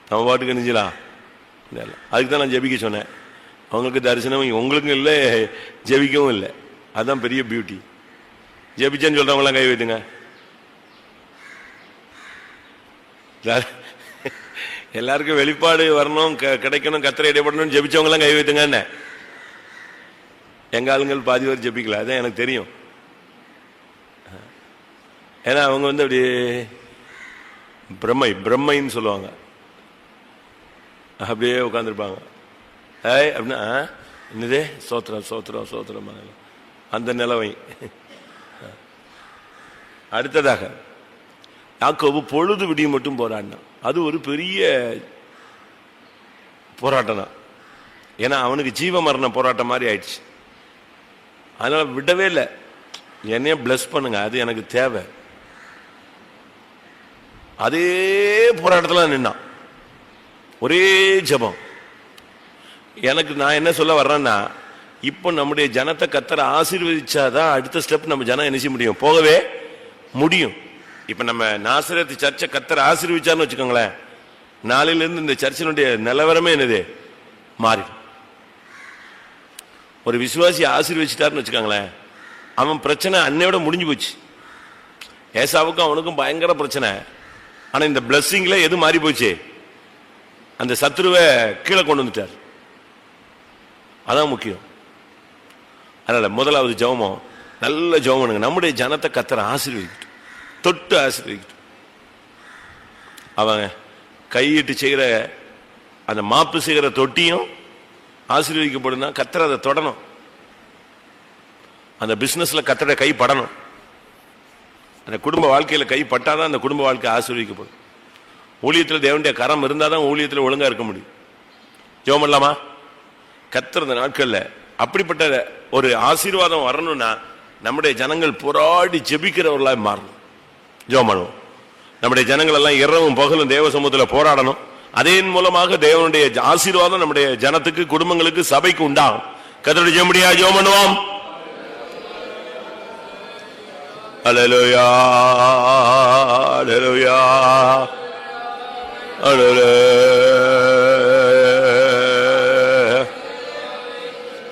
நம்ம பாட்டுக்கு நெஞ்சலாம். அதுக்கு தான் நான் ஜெபிக்க சொன்னேன். அவங்களுக்கு தரிசனம் உங்களுக்கும் இல்லை, ஜெபிக்கவும் இல்லை. அதுதான் பெரிய பியூட்டி. ஜெபிச்சேன்னு சொல்றவங்களாம் கை வைத்துங்க. எல்லாருக்கும் வெளிப்பாடு வரணும், கிடைக்கணும், கர்த்தரை இடைப்படணும், ஜெபிச்சவங்க எல்லாம் கை வைத்துங்க. என்ன எங்க ஆளுங்கள் பாதி பேர் ஜெபிக்கல, அதான் எனக்கு தெரியும். ஏன்னா அவங்க அப்படி பிரம்மைன்னு சொல்லுவாங்க, அப்படியே உட்காந்துருப்பாங்க. அப்படின்னா என்னதே சோத்திரம் சோத்திரம் சோத்திரம் அந்த நிலவை. அடுத்ததாக யாக்கோபு பொழுது விடியும் மட்டும் போராடினான். அது ஒரு பெரிய போராட்டம் தான். ஏன்னா அவனுக்கு ஜீவ மரண போராட்டம் மாதிரி ஆயிடுச்சு. அதனால விடவே இல்லை. என்னைய பிளஸ் பண்ணுங்க, அது எனக்கு தேவை. அதே போராட்டத்தில் நின்னான். ஒரே ஜெபம். எனக்கு நான் என்ன சொல்ல வர்றேன்னா, இப்போ நம்முடைய ஜனத்தை கர்த்தர் ஆசீர்வதிச்சாதான் அடுத்த ஸ்டெப் நம்ம ஜனம் என்ன செய்ய முடியும், போகவே முடியும். இப்ப நம்ம நாசரேத்து சர்ச்சை கர்த்தர் ஆசீர்வதிச்சார்னு வச்சுக்கோங்களேன், நாளையில இருந்து இந்த சர்ச்சினுடைய நிலவரமே என்னது மாறி. ஒரு விசுவாசி ஆசீர்வதிச்சிட்டாருன்னு வச்சுக்கோங்களேன், அவன் பிரச்சனை அன்னையோட முடிஞ்சு போச்சு. ஏசாவுக்கும் அவனுக்கும் பயங்கர பிரச்சனை. ஆனா இந்த பிளஸ்ஸிங்ல எது மாறி போச்சு, அந்த சத்துருவை கீழே கொண்டு வந்துட்டார். அதான் முக்கியம். அதனால முதலாவது ஜெபம், நல்ல ஜெபம், நம்முடைய ஜனத்தை கர்த்தர் ஆசீர்வதிக்கட்டும், தொட்டு ஆசீர்வதிக்கட்டும். அவங்க கையிட்டு செய்கிற அந்த மாப்பு செய்கிற தொட்டியும் ஆசீர்வதிக்கப்படும். கர்த்தர் அதை தொடணும். அந்த பிசினஸ்ல கர்த்தருடைய கை படணும். அந்த குடும்ப வாழ்க்கையில கை பட்டாதான் அந்த குடும்ப வாழ்க்கை ஆசீர்வதிக்கப்படும். ஊழியத்தில் தேவனுடைய கரம் இருந்தாதான் ஊழியத்தில் ஒழுங்கா இருக்க முடியும். ஜெபம் பண்ணலாமா? கர்த்தர் இந்த நாட்கள்ல அப்படிப்பட்ட ஒரு ஆசீர்வாதம் வரணும்னா நம்முடைய ஜனங்கள் போராடி ஜெபிக்கிறவர்களாய் மாறணும். ஜெபம் பண்ணுவோம். நம்முடைய ஜனங்கள் எல்லாம் இரவும் பகலும் தேவ சமூகத்தில் போராடணும். அதன் மூலமாக தேவனுடைய ஆசீர்வாதம் நம்முடைய ஜனத்துக்கு, குடும்பங்களுக்கு, சபைக்கு உண்டாகும். கர்த்தருடைய ஜெபம் ஜெபம் பண்ணுவோம். அல்லேலூயா, அல்லேலூயா, அல்லேலூயா,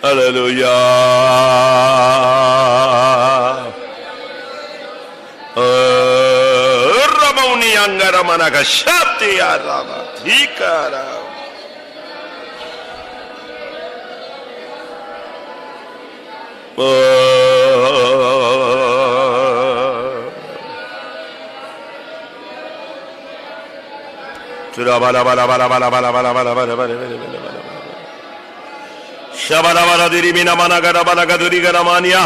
அல்லேலூயா. ரமௌனி அங்கரமனக சக்தியா Rama தீகாரா. Bala bala bala bala bala bala bala bala bala Shabala bala diri mina mana gara bala gaduri gara mania.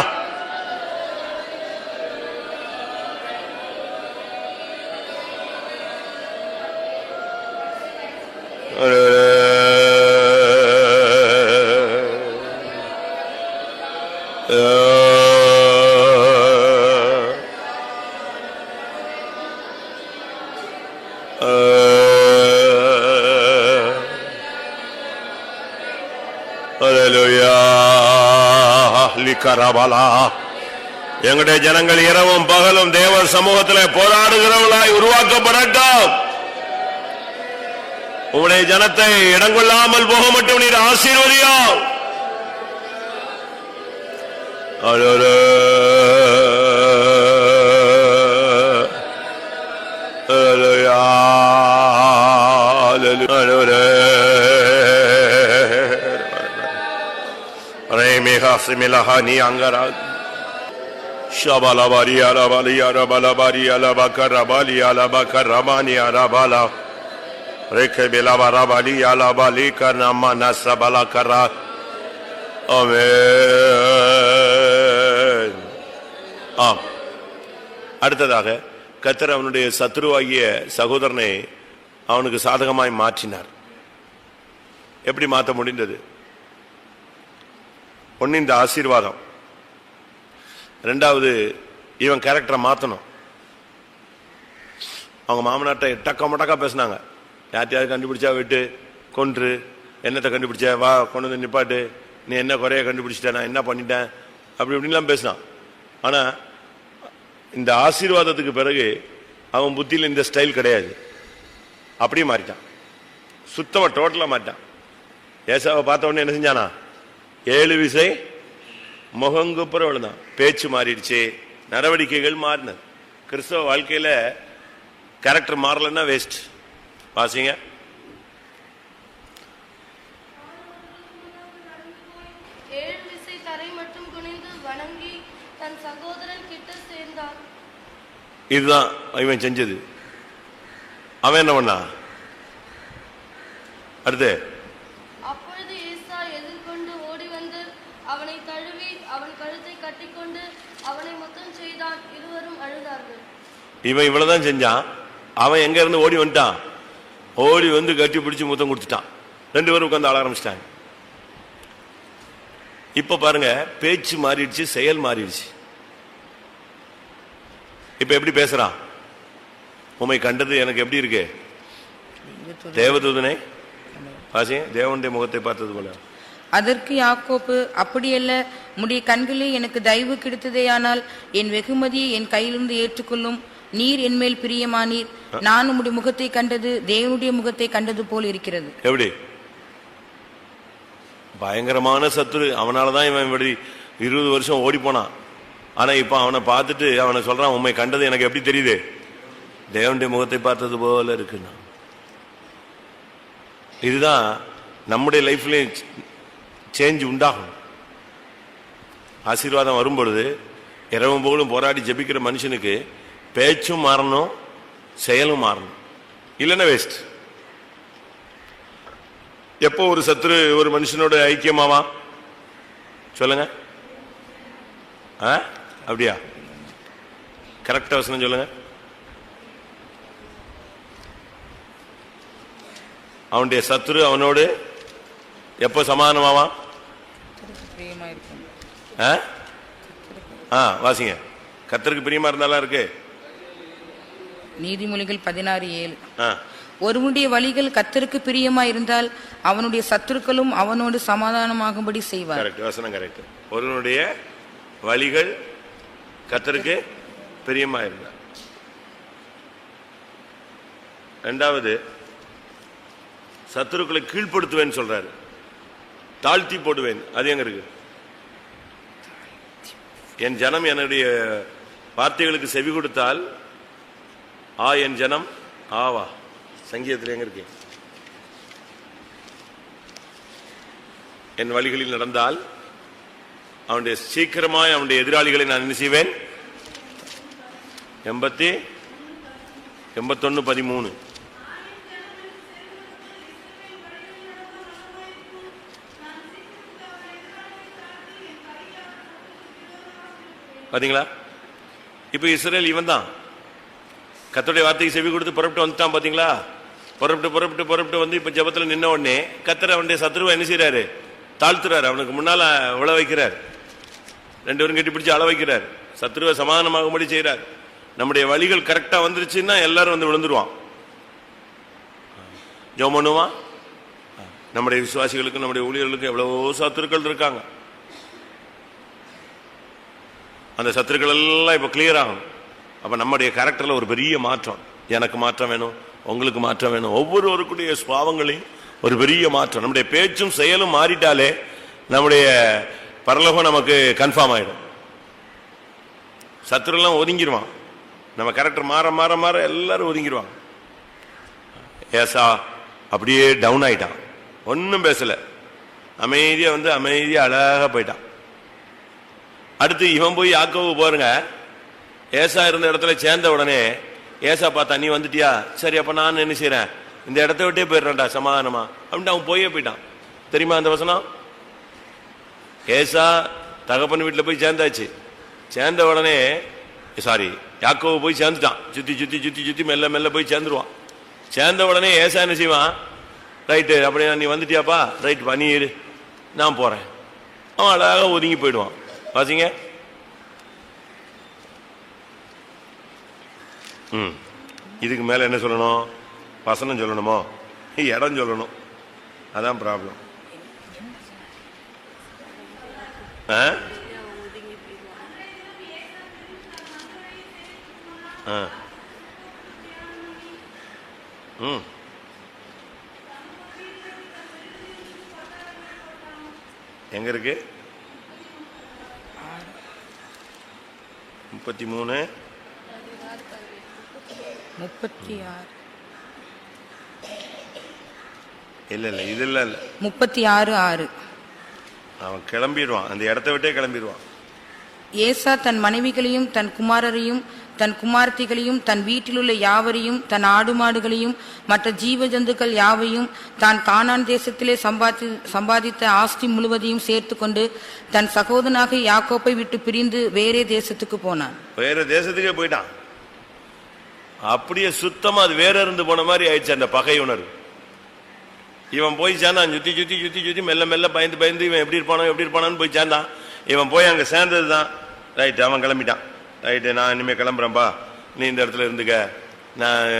எங்களுடைய ஜனங்கள் இரவும் பகலும் தேவ சமூகத்தில் போராடுகிறவர்களாய் உருவாக்கப்படட்டும். உங்களுடைய ஜனத்தை இடங்கொள்ளாமல் போக மட்டும் நீர் ஆசீர்வதியும். Similahani angara shabalabari alabali arabalabari alabakarabali alabakaramani arabala rekebelabarabali alabali kanamana sabalakara. ஆமென். அடுத்ததாக கர்த்தர் அவனுடைய சத்துருவாகிய சகோதரனை அவனுக்கு சாதகமாய் மாற்றினார். எப்படி மாற்ற முடிந்தது? ஒன்னு இந்த ஆசீர்வாதம், ரெண்டாவது இவன் கேரக்டரை மாத்தணும். அவங்க மாமனாட்ட டக்கா மட்டக்கா பேசினாங்க. யார்ட்டையாவது கண்டுபிடிச்சா விட்டு கொன்று, என்னத்தை கண்டுபிடிச்ச, வா கொண்டு வந்து நிப்பாட்டு, நீ என்ன குறைய கண்டுபிடிச்சிட்ட, நான் என்ன பண்ணிட்டேன், அப்படி இப்படின்லாம் பேசினான். ஆனா இந்த ஆசீர்வாதத்துக்கு பிறகு அவன் புத்தியில் இந்த ஸ்டைல் கிடையாது. அப்படியே மாறிட்டான், சுத்தமா டோட்டலா மாறிட்டான். ஏசாவை பார்த்த உடனே என்ன செஞ்சானா? 7 விசை முகங்குப்புற விழுந்தான். பேச்சு மாறிடுச்சு, நடவடிக்கைகள் மாறினது. கிறிஸ்தவ வாழ்க்கையில கேரக்டர் மாறலன்னா வேஸ்ட். வாசிங்க. இதுதான் இவன் செஞ்சது. அவன் என்ன பண்ணா? அடுத்து அவனை தழுவி அவன் கழுத்தை கட்டிக்கொண்டு அவனை முத்தம் செய்தான். இருவரும் அழுதார்கள். இவன் இவ்வளவுதான் செஞ்சான். அவன் எங்க இருந்து ஓடி வந்துட்டான். ஓடி வந்து கட்டி பிடிச்சு முத்தம் கொடுத்துட்டான். 2 பேரும் உட்கார்ந்து ஆள ஆரம்பிச்சிட்டாங்க. இப்ப பாருங்க, பேச்சு மாறிடுச்சு, செயல் மாறிடுச்சு. இப்ப எப்படி பேசுறான்? உம்மை கண்டது எனக்கு எப்படி இருக்கு? தேவதூதனே வாசிங்க, தேவனுடைய முகத்தை பார்த்தது போல. அதற்கு யாக்கோப்பு, அப்படியல்ல, உம்முடைய கண்களில் எனக்கு தயவு கிடைத்ததேயானால் என் வெகுமதியை என் கையிலிருந்து ஏற்றுக்கொள்ளும். நீர் என்மேல் பிரியமானீர். நான் உம்முடைய முகத்தை கண்டது தேவனுடைய முகத்தை கண்டது போல் இருக்கிறது. எப்படி பயங்கரமான சத்துரு. அவனாலதான் இவன் இப்படி 20 வருஷம் ஓடி போனான். ஆனா இப்ப அவனை பார்த்துட்டு அவனை சொல்றான், உண்மை கண்டது எனக்கு எப்படி தெரியுது? தேவனுடைய முகத்தை பார்த்தது போல இருக்குன்னா. இதுதான் நம்முடைய லைஃப்ல சேஞ்ச் உண்டாகும். ஆசீர்வாதம் வரும்பொழுது இரவும் போலும் போராடி ஜெபிக்கிற மனுஷனுக்கு பேச்சும் மாறணும், செயலும் மாறணும், இல்லைன்னா வேஸ்ட். எப்போ ஒரு சத்துரு ஒரு மனுஷனோட ஐக்கியமாவா சொல்லுங்க? அப்படியா? கரெக்டா வசனம் சொல்லுங்க. அவனுடைய சத்துரு அவனோடு எப்போ சமாதானமாவா? வாசிங்க. கர்த்தருக்கு பிரியமா இருந்தாலும் இருக்கு. நீதிமொழிகள் 16:7. ஒருவனுடைய வழிகள் கர்த்தருக்கு பிரியமா இருந்தால் அவனுடைய சத்துருக்களும் அவனோடு சமாதானமாகும்படி செய்வார். கரெக்ட், வசனம் கரெக்ட். ஒருவனுடைய வழிகள் கர்த்தருக்கு பிரியமா இருந்தால். இரண்டாவது, சத்துருக்களை கீழ்ப்படுத்துவேன் சொல்றாரு, தாழ்த்தி போடுவேன். அது எங்க இருக்கு? என் ஜனம் என்னுடைய வார்த்தைகளுக்கு செவி கொடுத்தால் என் ஜனம் ஆவா. சங்கீதத்தில் எங்க இருக்கு? என் வழிகளில் நடந்தால் அவனுடைய சீக்கிரமாய் அவனுடைய எதிராளிகளை நான் என்ன செய்வேன்? 81:13. பாத்தீங்களா? இப்ப இஸ்ரேல் இவன் தான் கர்த்தருடைய வார்த்தைக்கு செவி கொடுத்து புறப்பட்டு வந்துட்டான். பாத்தீங்களா? புறப்பட்டு வந்து இப்ப ஜெபத்துல நின்ன உடனே கர்த்தர் அவனுடைய சத்துருவை என்ன செய்யறாரு? தாழ்த்துறாரு. அவனுக்கு முன்னால உழ வைக்கிறார். 2 பேரும் கட்டி பிடிச்சு அள வைக்கிறார். சத்துருவை சமாதானமாகும்படி செய்யறார். நம்முடைய வழிகள் கரெக்டா வந்துருச்சுன்னா எல்லாரும் வந்து விழுந்துருவான். ஜெபம் பண்ணுவான். நம்முடைய விசுவாசிகளுக்கும் நம்முடைய ஊழியர்களுக்கும் எவ்வளவோ சத்துருக்கள் இருக்காங்க. அந்த சத்துருக்கள் எல்லாம் இப்ப கிளியர் ஆகும். அப்ப நம்முடைய கேரக்டர்ல ஒரு பெரிய மாற்றம். எனக்கு மாற்றம் வேணும், உங்களுக்கு மாற்றம் வேணும். ஒவ்வொருவருக்குடைய சுபாவங்களையும் ஒரு பெரிய மாற்றம். நம்முடைய பேச்சும் செயலும் மாறிட்டாலே நம்முடைய பரலோகம் நமக்கு கன்ஃபார்ம் ஆயிடும். சத்துருலாம் ஒதுங்கிடுவான். நம்ம கேரக்டர் மாற மாற மாற எல்லாரும் ஒதுங்கிடுவாங்க. ஏசா அப்படியே டவுன் ஆயிட்டான். ஒன்னும் பேசல, அமைதியா வந்து அமைதியா அழகா போயிட்டான். அடுத்து இவன் போய் யாக்கோபு பாருங்க, ஏசா இருந்த இடத்துல சேர்ந்த உடனே ஏசா பார்த்தா, நீ வந்துட்டியா, சரி அப்ப நான் என்ன செய்யறேன், இந்த இடத்த விட்டே போயிடுறேன்டா சமாதானமா அப்படின்ட்டு அவன் போயே போயிட்டான். தெரியுமா அந்த வசனம்? ஏசா தகப்பன் வீட்டுல போய் சேர்ந்தாச்சு. சேர்ந்த உடனே யாக்கோபு போய் சேர்ந்துட்டான். சுத்தி சுத்தி சுத்தி சுத்தி மெல்ல மெல்ல போய் சேர்ந்துருவான். சேர்ந்த உடனே ஏசா என்ன செய்வான், ரைட்டு அப்படியே நீ வந்துட்டியாப்பா, ரைட் பா, நீ இரு நான் போறேன். அவன் அழகாக ஒதுங்கி போயிடுவான். வாசிங்க. இதுக்கு மேல என்ன சொல்லணும்? வசனம் சொல்லணுமோ, இடம் சொல்லணும். அதான் ப்ராப்ளம். எங்க இருக்கு? 33 இல்ல இல்ல இது இல்ல 36:6. அவன் கிளம்பிடுவான், அந்த இடத்தை விட்டே கிளம்பிடுவான். ஏசா தன் மனைவிகளையும் தன் குமாரரையும் தன் குமார்த்திகளையும் தன் வீட்டிலுள்ள யாவரையும் தன் ஆடு மாடுகளையும் மற்ற ஜீவ ஜந்துக்கள் யாவையும் தான் கானான் தேசத்திலே சம்பாதித்த ஆஸ்தி முழுவதையும் சேர்த்து கொண்டு தன் சகோதரனாக யாக்கோப்பை விட்டு பிரிந்து வேறே தேசத்துக்கு போனான். வேற தேசத்துக்கே போயிட்டான். அப்படியே சுத்தமா அது வேற இருந்து போன மாதிரி ஆயிடுச்சு அந்த பகை உணர்வு. இவன் போய் சேர்ந்தான், சுத்தி சுத்தி சுத்தி சுத்தி மெல்ல மெல்ல பயந்து பயந்து இவன் எப்படி இருப்பானு போய் சேர்ந்தான். இவன் போய் அங்க சேர்ந்ததுதான். ரைட், அவன் கிளம்பிட்டான். ரைட்டு, நான் இனிமே கிளம்புறேன்பா, நீ இந்த இடத்துல இருந்துக்க, நான்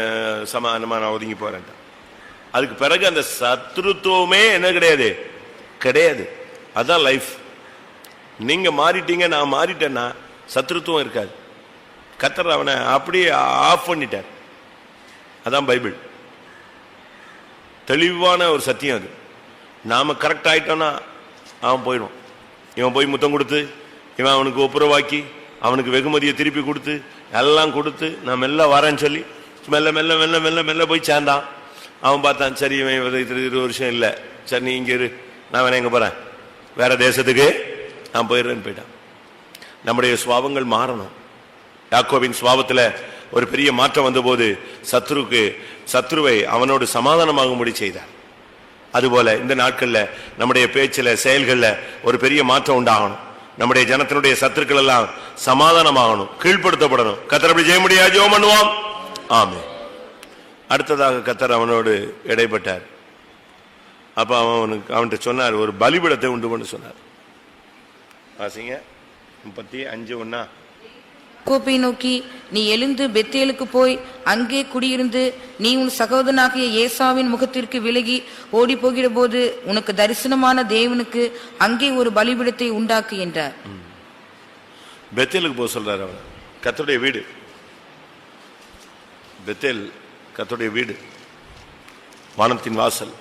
சமாதானமா நான் ஒதுங்கி போறேன். அதுக்கு பிறகு அந்த சத்ருத்துவமே என்ன கிடையாது. அதான் லைஃப். நீங்க மாறிட்டீங்க, நான் மாறிட்டேன்னா சத்ருத்துவம் இருக்காது. கர்த்தர் அவனை அப்படியே ஆஃப் பண்ணிட்டார். அதான் பைபிள். தெளிவான ஒரு சத்தியம் அது. நாம கரெக்ட் ஆயிட்டோம்னா அவன் போயிடுவான். இவன் போய் முத்தம் கொடுத்து, இவன் அவனுக்கு ஒப்புரவாக்கி, அவனுக்கு வெகுமதியை திருப்பி கொடுத்து, எல்லாம் கொடுத்து, நான் மெல்ல வரேன்னு சொல்லி மெல்ல மெல்ல மெல்ல மெல்ல மெல்ல போய் சேர்ந்தான். அவன் பார்த்தான், சரி இவன் 20 வருஷம் இல்லை, சரி நீ இங்க இரு, நான் வேணா எங்க போறேன், வேற தேசத்துக்கு நான் போயிடுறேன்னு போயிட்டான். நம்முடைய சுபாவங்கள் மாறணும். யாக்கோபின் சுபாவத்தில் ஒரு பெரிய மாற்றம் வந்தபோது சத்ருவை அவனோடு சமாதானமாகும்படி செய்தார். அதுபோல இந்த நாட்கள்ல நம்முடைய பேச்சில் செயல்கள்ல ஒரு பெரிய மாற்றம் உண்டாகணும். நம்முடைய ஜனத்தினுடைய சத்துருக்கள் எல்லாம் சமாதானமாகணும், கீழ்ப்படுத்தப்படணும். கர்த்தர் அப்படி செய்ய முடியாது, ஜெபம் பண்ணுவோம். ஆமென். அடுத்ததாக கர்த்தர் அவனோடு இடைப்பட்டார். அப்ப அவன்கிட்ட சொன்னார், ஒரு பலிபீடத்தை உண்டு பண்ண சொன்னார். வாசிங்க 35:1. யாக்கோபை நோக்கி, நீ எழுந்து பெத்தேலுக்கு போய் அங்கே குடியிருந்து நீ உன் சகோதரனாகிய ஏசாவின் முகத்திற்கு விலகி ஓடி போகிற போது உனக்கு தரிசனமான தேவனுக்கு அங்கே ஒரு பலிபீடத்தை உண்டாக்கு என்றார். பெத்தேலுக்கு போக சொல்றாரு. அவன் கர்த்தருடைய வீடு, பெத்தேல் கர்த்தருடைய வீடு, வானத்தின் வாசல்.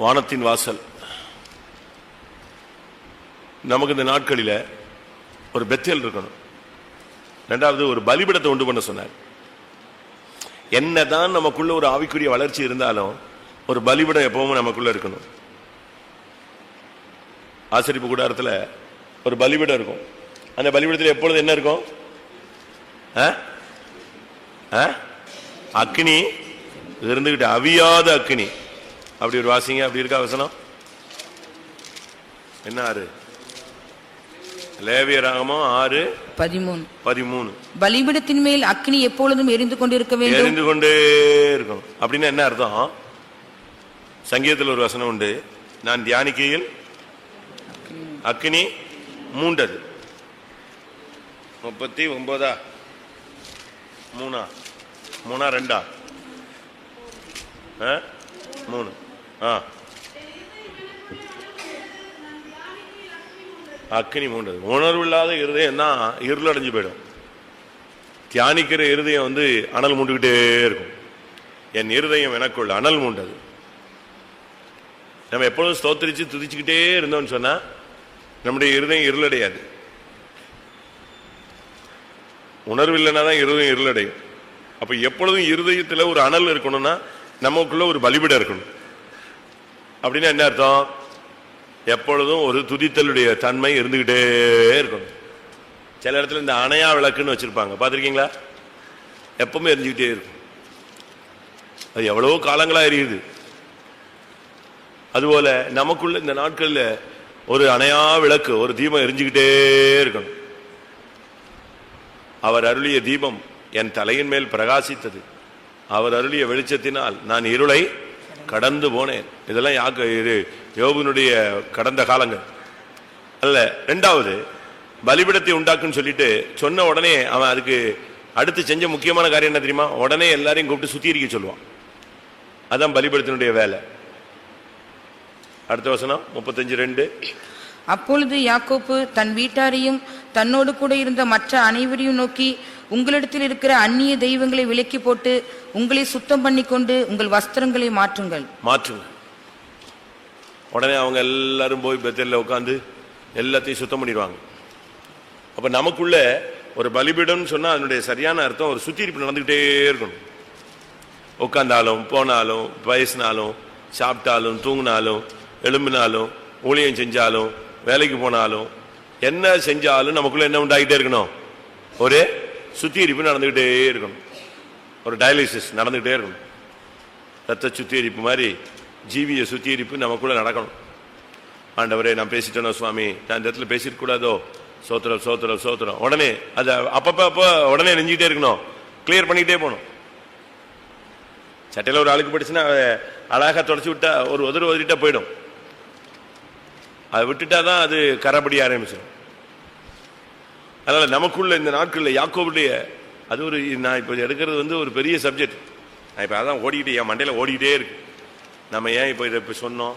வானத்தின் வாசல் நமக்கு இந்த நாட்களில் ஒரு பெத்தேல் இருக்கணும். இரண்டாவது ஒரு பலிபீடத்தை உண்டு பண்ண சொன்னார். என்னதான் நமக்குள்ள ஒரு ஆவிக்குரிய வளர்ச்சி இருந்தாலும் ஒரு பலிபீடம் எப்பவும் நமக்குள்ள இருக்கணும். ஆசரிப்பு கூடாரத்தில் ஒரு பலிபீடம் இருக்கும். அந்த பலிபீடத்தில் எப்பொழுது என்ன இருக்கும்? அக்கினி இருந்துகிட்டு, அவியாத அக்கினி. அப்படி ஒரு வாசிங்க. அப்படி இருக்கா வசனம்? என்ன 6? லேவியராகமம் 6:13. பலிபீடத்தின் மேல் அக்கினி எப்பொழுதும் எரிந்து கொண்டிருக்க வேண்டும். எரிந்து கொண்டே இருக்கணும். அப்படின்னா என்ன அர்த்தம்? சங்கீதத்தில் ஒரு வசனம் உண்டு, நான் தியானிக்கையில் அக்கினி மூண்டது. 39 3 2 3 அக்கினி மூண்டது. உணர்வு இல்லாத இருதயம் தான் இருளடைஞ்சு போயிடும். தியானிக்கிற இருதயம் அனல் மூண்டுகிட்டே இருக்கும். என் இருதயம் எனக்குள்ள அனல் மூண்டது. நம்ம எப்பொழுதும் ஸ்தோத்திரிச்சு துதிச்சுக்கிட்டே இருந்தோம்னு சொன்னா நம்முடைய இருதயம் இருளடையாது. உணர்வு இல்லைன்னா தான் இருதயம் இருளடையும். அப்ப எப்பொழுதும் இருதயத்தில் ஒரு அனல் இருக்கணும்னா நமக்குள்ள ஒரு பலிபீடம் இருக்கணும். அப்படின்னா என்ன அர்த்தம்? எப்பொழுதும் ஒரு துதித்தலுடைய தன்மை இருந்துகிட்டே இருக்கணும். சில இடத்துல இந்த அணையா விளக்குன்னு வச்சிருப்பாங்க, பார்த்திருக்கீங்களா? எப்பவுமே எரிஞ்சுக்கிட்டே இருக்கும். அது எவ்வளவோ காலங்களா எரியுது. அதுபோல நமக்குள்ள இந்த நாட்கள்ல ஒரு அணையா விளக்கு, ஒரு தீபம் எரிஞ்சுக்கிட்டே இருக்கணும். அவர் அருளிய தீபம் என் தலையின் மேல் பிரகாசித்தது, அவர் அருளிய வெளிச்சத்தினால் நான் இருளை கடந்து போனேன். இதெல்லாம் யோபுனுடைய கடந்த காலங்கள் அல்ல. இரண்டாவது, பலிபீடத்தை உண்டாக்குன்னு சொல்லிட்டு சொன்ன உடனே அவன் அதுக்கு அடுத்து செஞ்ச முக்கியமான காரியம் என்ன தெரியுமா? உடனே எல்லாரையும் கூப்பிட்டு சுத்திகரிக்க சொல்லுவான். அதான் பலிபீடத்தினுடைய வேலை. அடுத்த வசனம் 35:2. அப்பொழுது யாக்கோப்பு தன் வீட்டாரையும் தன்னோடு கூட இருந்த மற்ற அனைவரையும் நோக்கி, உங்களிடத்தில் இருக்கிற அந்நிய தெய்வங்களை விலக்கி போட்டு உங்களை சுத்தம் பண்ணி கொண்டு உங்கள் வஸ்திரங்களை மாற்றுங்க. உடனே அவங்க எல்லாரும் போய் பெத்தேல்ல உட்காந்து எல்லாத்தையும் சுத்தம் பண்ணிடுவாங்க. அப்ப நமக்குள்ள ஒரு பலிபீடம் சொன்னா அதனுடைய சரியான அர்த்தம் ஒரு சுத்திகரிப்பு நடந்துகிட்டே இருக்கணும். உட்கார்ந்தாலும் போனாலும் பேசினாலும் சாப்பிட்டாலும் தூங்கினாலும் எழும்பினாலும் ஊழியம் செஞ்சாலும் வேலைக்கு போனாலும் என்ன செஞ்சாலும் நமக்குள்ள என்ன உண்டாகிட்டே இருக்கணும்? ஒரு சுத்திகரிப்பு நடந்துகிட்டே இருக்கணும். ஒரு டயாலிசிஸ் நடந்துகிட்டே இருக்கணும். ரத்த சுத்திகரிப்பு மாதிரி ஜீவிய சுத்திகரிப்பு நமக்குள்ள நடக்கணும். ஆண்டவரே, நான் பேசிட்டேனோ சுவாமி, நான் இந்த இடத்துல பேசிருக்க கூடாதோ, சோத்திரம் சோத்திரம் சோத்திரம். உடனே அதை அப்பப்ப உடனே நெஞ்சிக்கிட்டே இருக்கணும், கிளியர் பண்ணிக்கிட்டே போகணும். சட்டையில ஒரு ஆளுக்கு படிச்சுன்னா அழகா தொடச்சு விட்டா ஒரு உதறிட்டா போயிடும். அதை விட்டுட்டாதான் அது கரப்படிய ஆரம்பிச்சிடும். அதனால நமக்குள்ள இந்த நாட்கள்ல யாக்கோபுடைய அது ஒரு, நான் இப்ப எடுக்கிறது ஒரு பெரிய சப்ஜெக்ட். நான் இப்ப அதான் ஓடிக்கிட்டே, என் மண்டையில ஓடிக்கிட்டே இருக்கு. நம்ம ஏன் இப்ப இதை இப்ப சொன்னோம்?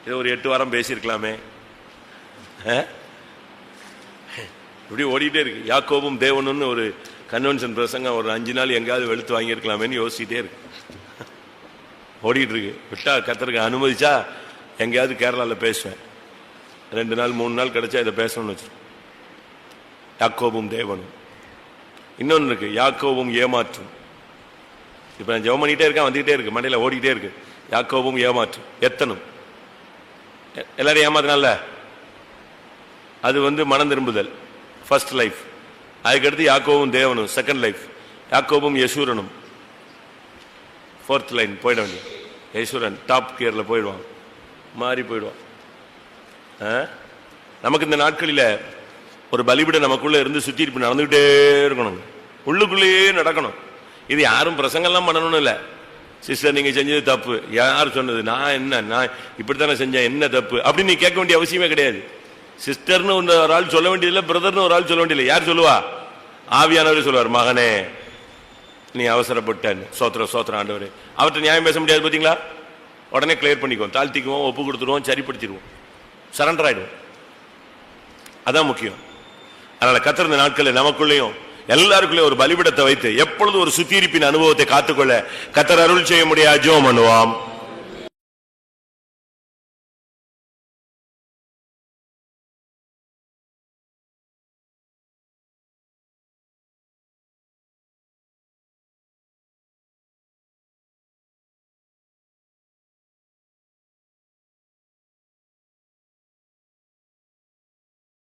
இதை ஒரு 8 வாரம் பேசியிருக்கலாமே. இப்படி ஓடிக்கிட்டே இருக்கு. யாக்கோபும் தேவனும்னு ஒரு கன்வென்ஷன் பிரசங்கம் ஒரு 5 நாள் எங்கேயாவது வெளுத்து வாங்கியிருக்கலாமேன்னு யோசிச்சுட்டே இருக்கு. ஓடிட்டு இருக்கு. விட்டா கர்த்தருக்கு அனுமதிச்சா எங்கேயாவது கேரளாவில் பேசுவேன். 2 நாள் 3 நாள் கிடைச்சா இதை பேசணும்னு வச்சு. யாக்கோபும் தேவனும். இன்னொன்னு இருக்கு, யாக்கோபும் ஏமாற்றும். இப்ப நான் ஜெபம் பண்ணிட்டே இருக்கேன், வந்துகிட்டே இருக்கு, மண்டையில ஓடிக்கிட்டே இருக்கு. யாக்கோபும் ஏமாற்றும், எத்தனும். எல்லாரும் ஏமாத்தினால அது மனம் திரும்புதல், ஃபர்ஸ்ட் லைஃப். அதுக்கடுத்து யாக்கோபும் தேவனும், செகண்ட் லைஃப். யாக்கோபும் யசூரனும், ஃபோர்த் லைன் போயிட வேண்டிய. யசூரன் டாப் கியர்ல போயிடுவான், மாறி போயிடுவான். நமக்கு இந்த நாட்களில் ஒரு பலிபீடம் நமக்குள்ள இருந்து சுத்தி இருப்பு நடந்துகிட்டே இருக்கணும், உள்ளுக்குள்ளேயே நடக்கணும். இது யாரும் பிரசங்கம்லாம் பண்ணணும்னு இல்லை. சிஸ்டர் நீங்க செஞ்சது தப்பு, யார் சொன்னது, நான் இப்படித்தானே செஞ்சேன், என்ன தப்பு அப்படின்னு நீ கேட்க வேண்டிய அவசியமே கிடையாது. சிஸ்டர்னு ஒரு ஆள் சொல்ல வேண்டியதில்லை, பிரதர்னு ஒரு ஆள் சொல்ல வேண்டியதில்லை. யார் சொல்லுவா? ஆவியானவரே சொல்லுவார், மகனே நீ அவசரப்பட்டேன்னு. சோத்திரம் சோத்திரம் ஆண்டவரே. அவர்கிட்ட நியாயம் பேச முடியாது பார்த்தீங்களா? உடனே கிளியர் பண்ணிக்குவோம், தாழ்த்திக்குவோம், ஒப்பு கொடுத்துருவோம், சரிப்படுத்திடுவோம், சரண்டர் ஆயிடுவோம். அதான் முக்கியம். அதனால கர்த்தர் இந்த நாட்களில் நமக்குள்ளேயும் எல்லாருக்குள்ளேயும் ஒரு பலிபீடத்தை வைத்து எப்பொழுது ஒரு சுத்திகரிப்பின் அனுபவத்தை காத்துக்கொள்ள கர்த்தர் அருள் செய்ய முடியாது. ஜெபம் பண்ணுவோம்.